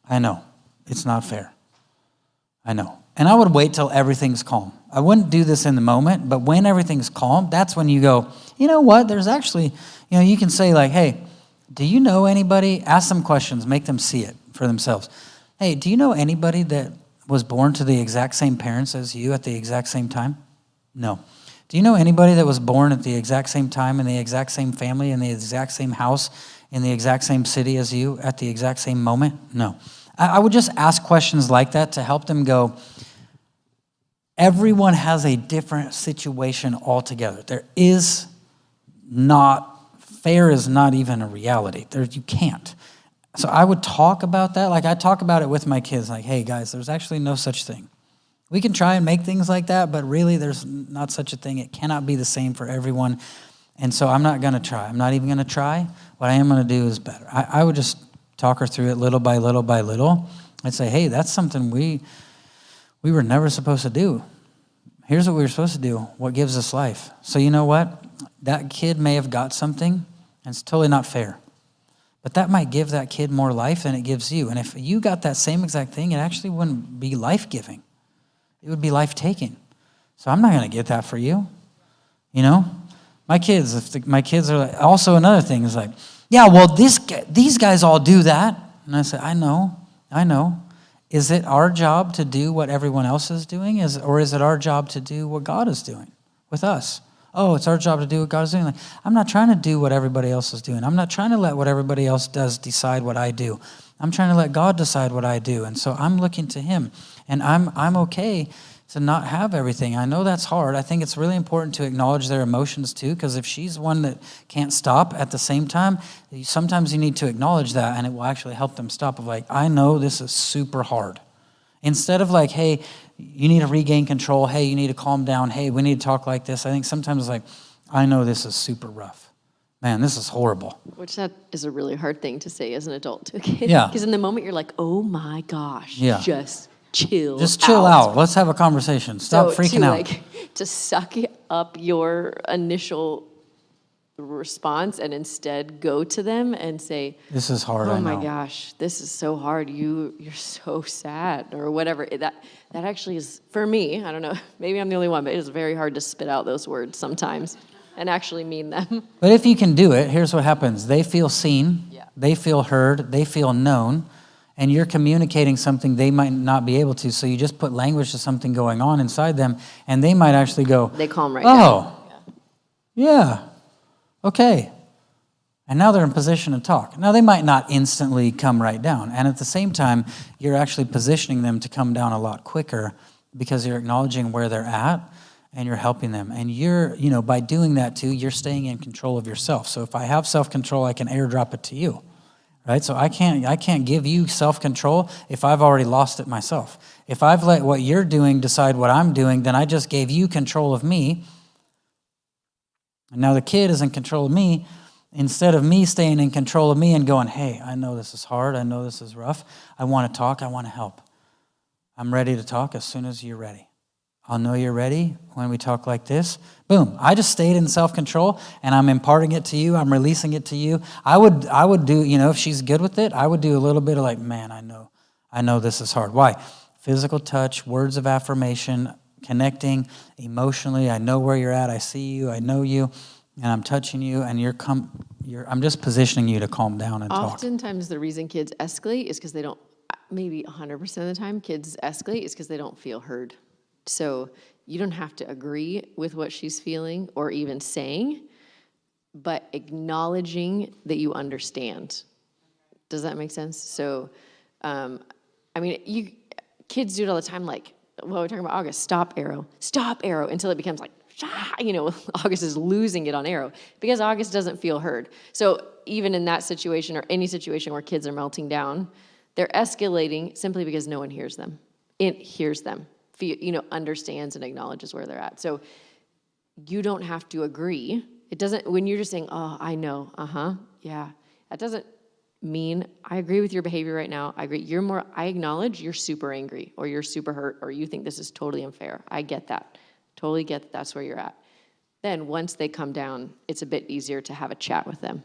I know, it's not fair. I know. And I would wait till everything's calm. I wouldn't do this in the moment, but when everything's calm, that's when you go, you know what, there's actually, you can say like, hey, do you know anybody? Ask them questions. Make them see it for themselves. Hey, do you know anybody that was born to the exact same parents as you at the exact same time? No. Do you know anybody that was born at the exact same time in the exact same family, in the exact same house, in the exact same city as you at the exact same moment? No. I would just ask questions like that to help them go, everyone has a different situation altogether. Fair is not even a reality. You can't. So I would talk about that. Like, I talk about it with my kids. Like, hey, guys, there's actually no such thing. We can try and make things like that, but really there's not such a thing. It cannot be the same for everyone. And so I'm not going to try. I'm not even going to try. What I am going to do is better. I would just talk her through it little by little by little. I'd say, hey, that's something we were never supposed to do. Here's what we were supposed to do. What gives us life? So you know what? That kid may have got something, and it's totally not fair. But that might give that kid more life than it gives you. And if you got that same exact thing, it actually wouldn't be life-giving. It would be life-taking. So I'm not going to get that for you. My kids, my kids are like, also another thing is like, yeah, well, these guys all do that. And I said, I know. Is it our job to do what everyone else is doing? Or is it our job to do what God is doing with us? oh, it's our job to do what God's doing. Like, I'm not trying to do what everybody else is doing. I'm not trying to let what everybody else does decide what I do. I'm trying to let God decide what I do. And so I'm looking to him. And I'm okay to not have everything. I know that's hard. I think it's really important to acknowledge their emotions too, because if she's one that can't stop at the same time, sometimes you need to acknowledge that, and it will actually help them stop of like, I know this is super hard. Instead of like, hey, you need to regain control. Hey, you need to calm down. Hey, we need to talk like this. I think sometimes it's like, I know this is super rough. Man, this is horrible. Which that is a really hard thing to say as an adult to a kid. Yeah. Because in the moment you're like, oh my gosh, Yeah. just chill out. Let's have a conversation. Stop freaking out. Like, to suck up your initial response and instead go to them and say, this is hard, oh I my know. gosh, this is so hard. You're so sad or whatever. That actually is, for me, I don't know, maybe I'm the only one, but it is very hard to spit out those words sometimes and actually mean them. But if you can do it, here's what happens. They feel seen. Yeah. They feel heard. They feel known. And you're communicating something they might not be able to. So you just put language to something going on inside them, and they might actually go, They calm right down. oh, yeah, okay. And now they're in position to talk. Now, they might not instantly come right down. And at the same time, you're actually positioning them to come down a lot quicker because you're acknowledging where they're at and you're helping them. And you're, by doing that too, you're staying in control of yourself. So if I have self-control, I can airdrop it to you. Right? So I can't give you self-control if I've already lost it myself. If I've let what you're doing decide what I'm doing, then I just gave you control of me. And now the kid is in control of me. Instead of me staying in control of me and going, hey, I know this is hard. I know this is rough. I want to talk. I want to help. I'm ready to talk as soon as you're ready. I'll know you're ready when we talk like this. Boom. I just stayed in self-control, and I'm imparting it to you. I'm releasing it to you. I would do, if she's good with it, I would do a little bit of like, man, I know this is hard. Why? Physical touch, words of affirmation, connecting emotionally. I know where you're at. I see you. I know you, and I'm touching you, and I'm just positioning you to calm down and talk. Oftentimes the reason kids escalate is because they don't, maybe 100% of the time, kids escalate is because they don't feel heard. So you don't have to agree with what she's feeling or even saying, but acknowledging that you understand. Does that make sense? So, kids do it all the time, like, well, we're talking about August, stop arrow, until it becomes like, August is losing it on arrow because August doesn't feel heard. So even in that situation or any situation where kids are melting down, they're escalating simply because no one hears them. It hears them. Understands and acknowledges where they're at. So you don't have to agree. It doesn't, when you're just saying, oh, I know, yeah, that doesn't mean I agree with your behavior right now. I agree. I acknowledge you're super angry or you're super hurt or you think this is totally unfair. I get that. Totally get that that's where you're at. Then once they come down, it's a bit easier to have a chat with them.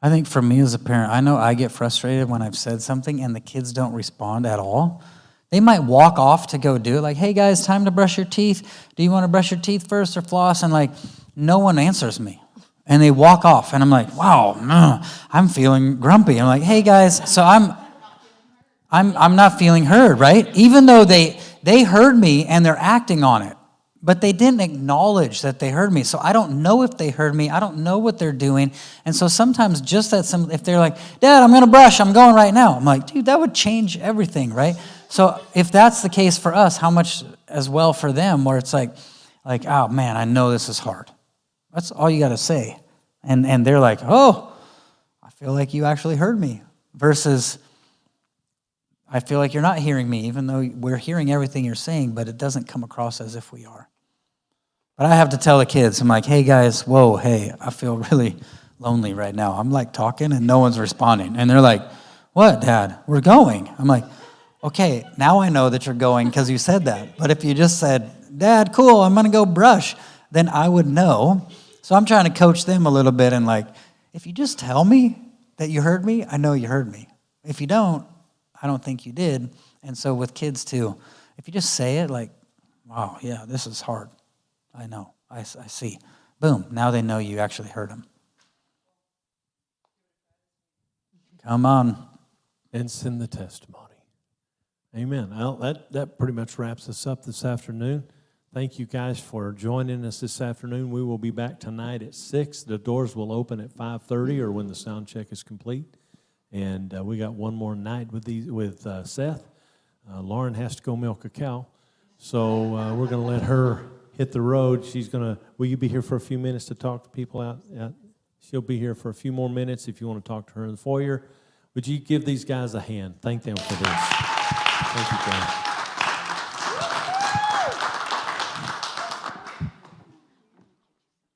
I think for me as a parent, I know I get frustrated when I've said something and the kids don't respond at all. They might walk off to go do it, like, hey guys, time to brush your teeth. Do you want to brush your teeth first or floss? And like, no one answers me. And they walk off, and I'm like, wow, I'm feeling grumpy. I'm like, hey guys, so I'm not feeling heard, right? Even though they heard me and they're acting on it, but they didn't acknowledge that they heard me. So I don't know if they heard me. I don't know what they're doing. And so sometimes just that simple, if they're like, Dad, I'm going to brush, I'm going right now. I'm like, dude, that would change everything, right? So if that's the case for us, how much as well for them, where it's like, oh man, I know this is hard. That's all you got to say. And they're like, oh, I feel like you actually heard me. Versus, I feel like you're not hearing me, even though we're hearing everything you're saying, but it doesn't come across as if we are. But I have to tell the kids, I'm like, hey guys, whoa, hey, I feel really lonely right now. I'm like talking and no one's responding. And they're like, what, Dad? We're going. I'm like, okay, now I know that you're going because you said that. But if you just said, Dad, cool, I'm going to go brush, then I would know. So I'm trying to coach them a little bit and like, if you just tell me that you heard me, I know you heard me. If you don't, I don't think you did. And so with kids too, if you just say it like, wow, yeah, this is hard. I know, I see. Boom, now they know you actually heard them. Come on. And send the testimony. Amen. Well, that pretty much wraps us up this afternoon. Thank you guys for joining us this afternoon. We will be back tonight at 6. The doors will open at 5:30 or when the sound check is complete. And we got one more night with Seth. Lauren has to go milk a cow. So we're going to let her hit the road. Will you be here for a few minutes to talk to people out? She'll be here for a few more minutes if you want to talk to her in the foyer. Would you give these guys a hand? Thank them for this. Thank you, guys.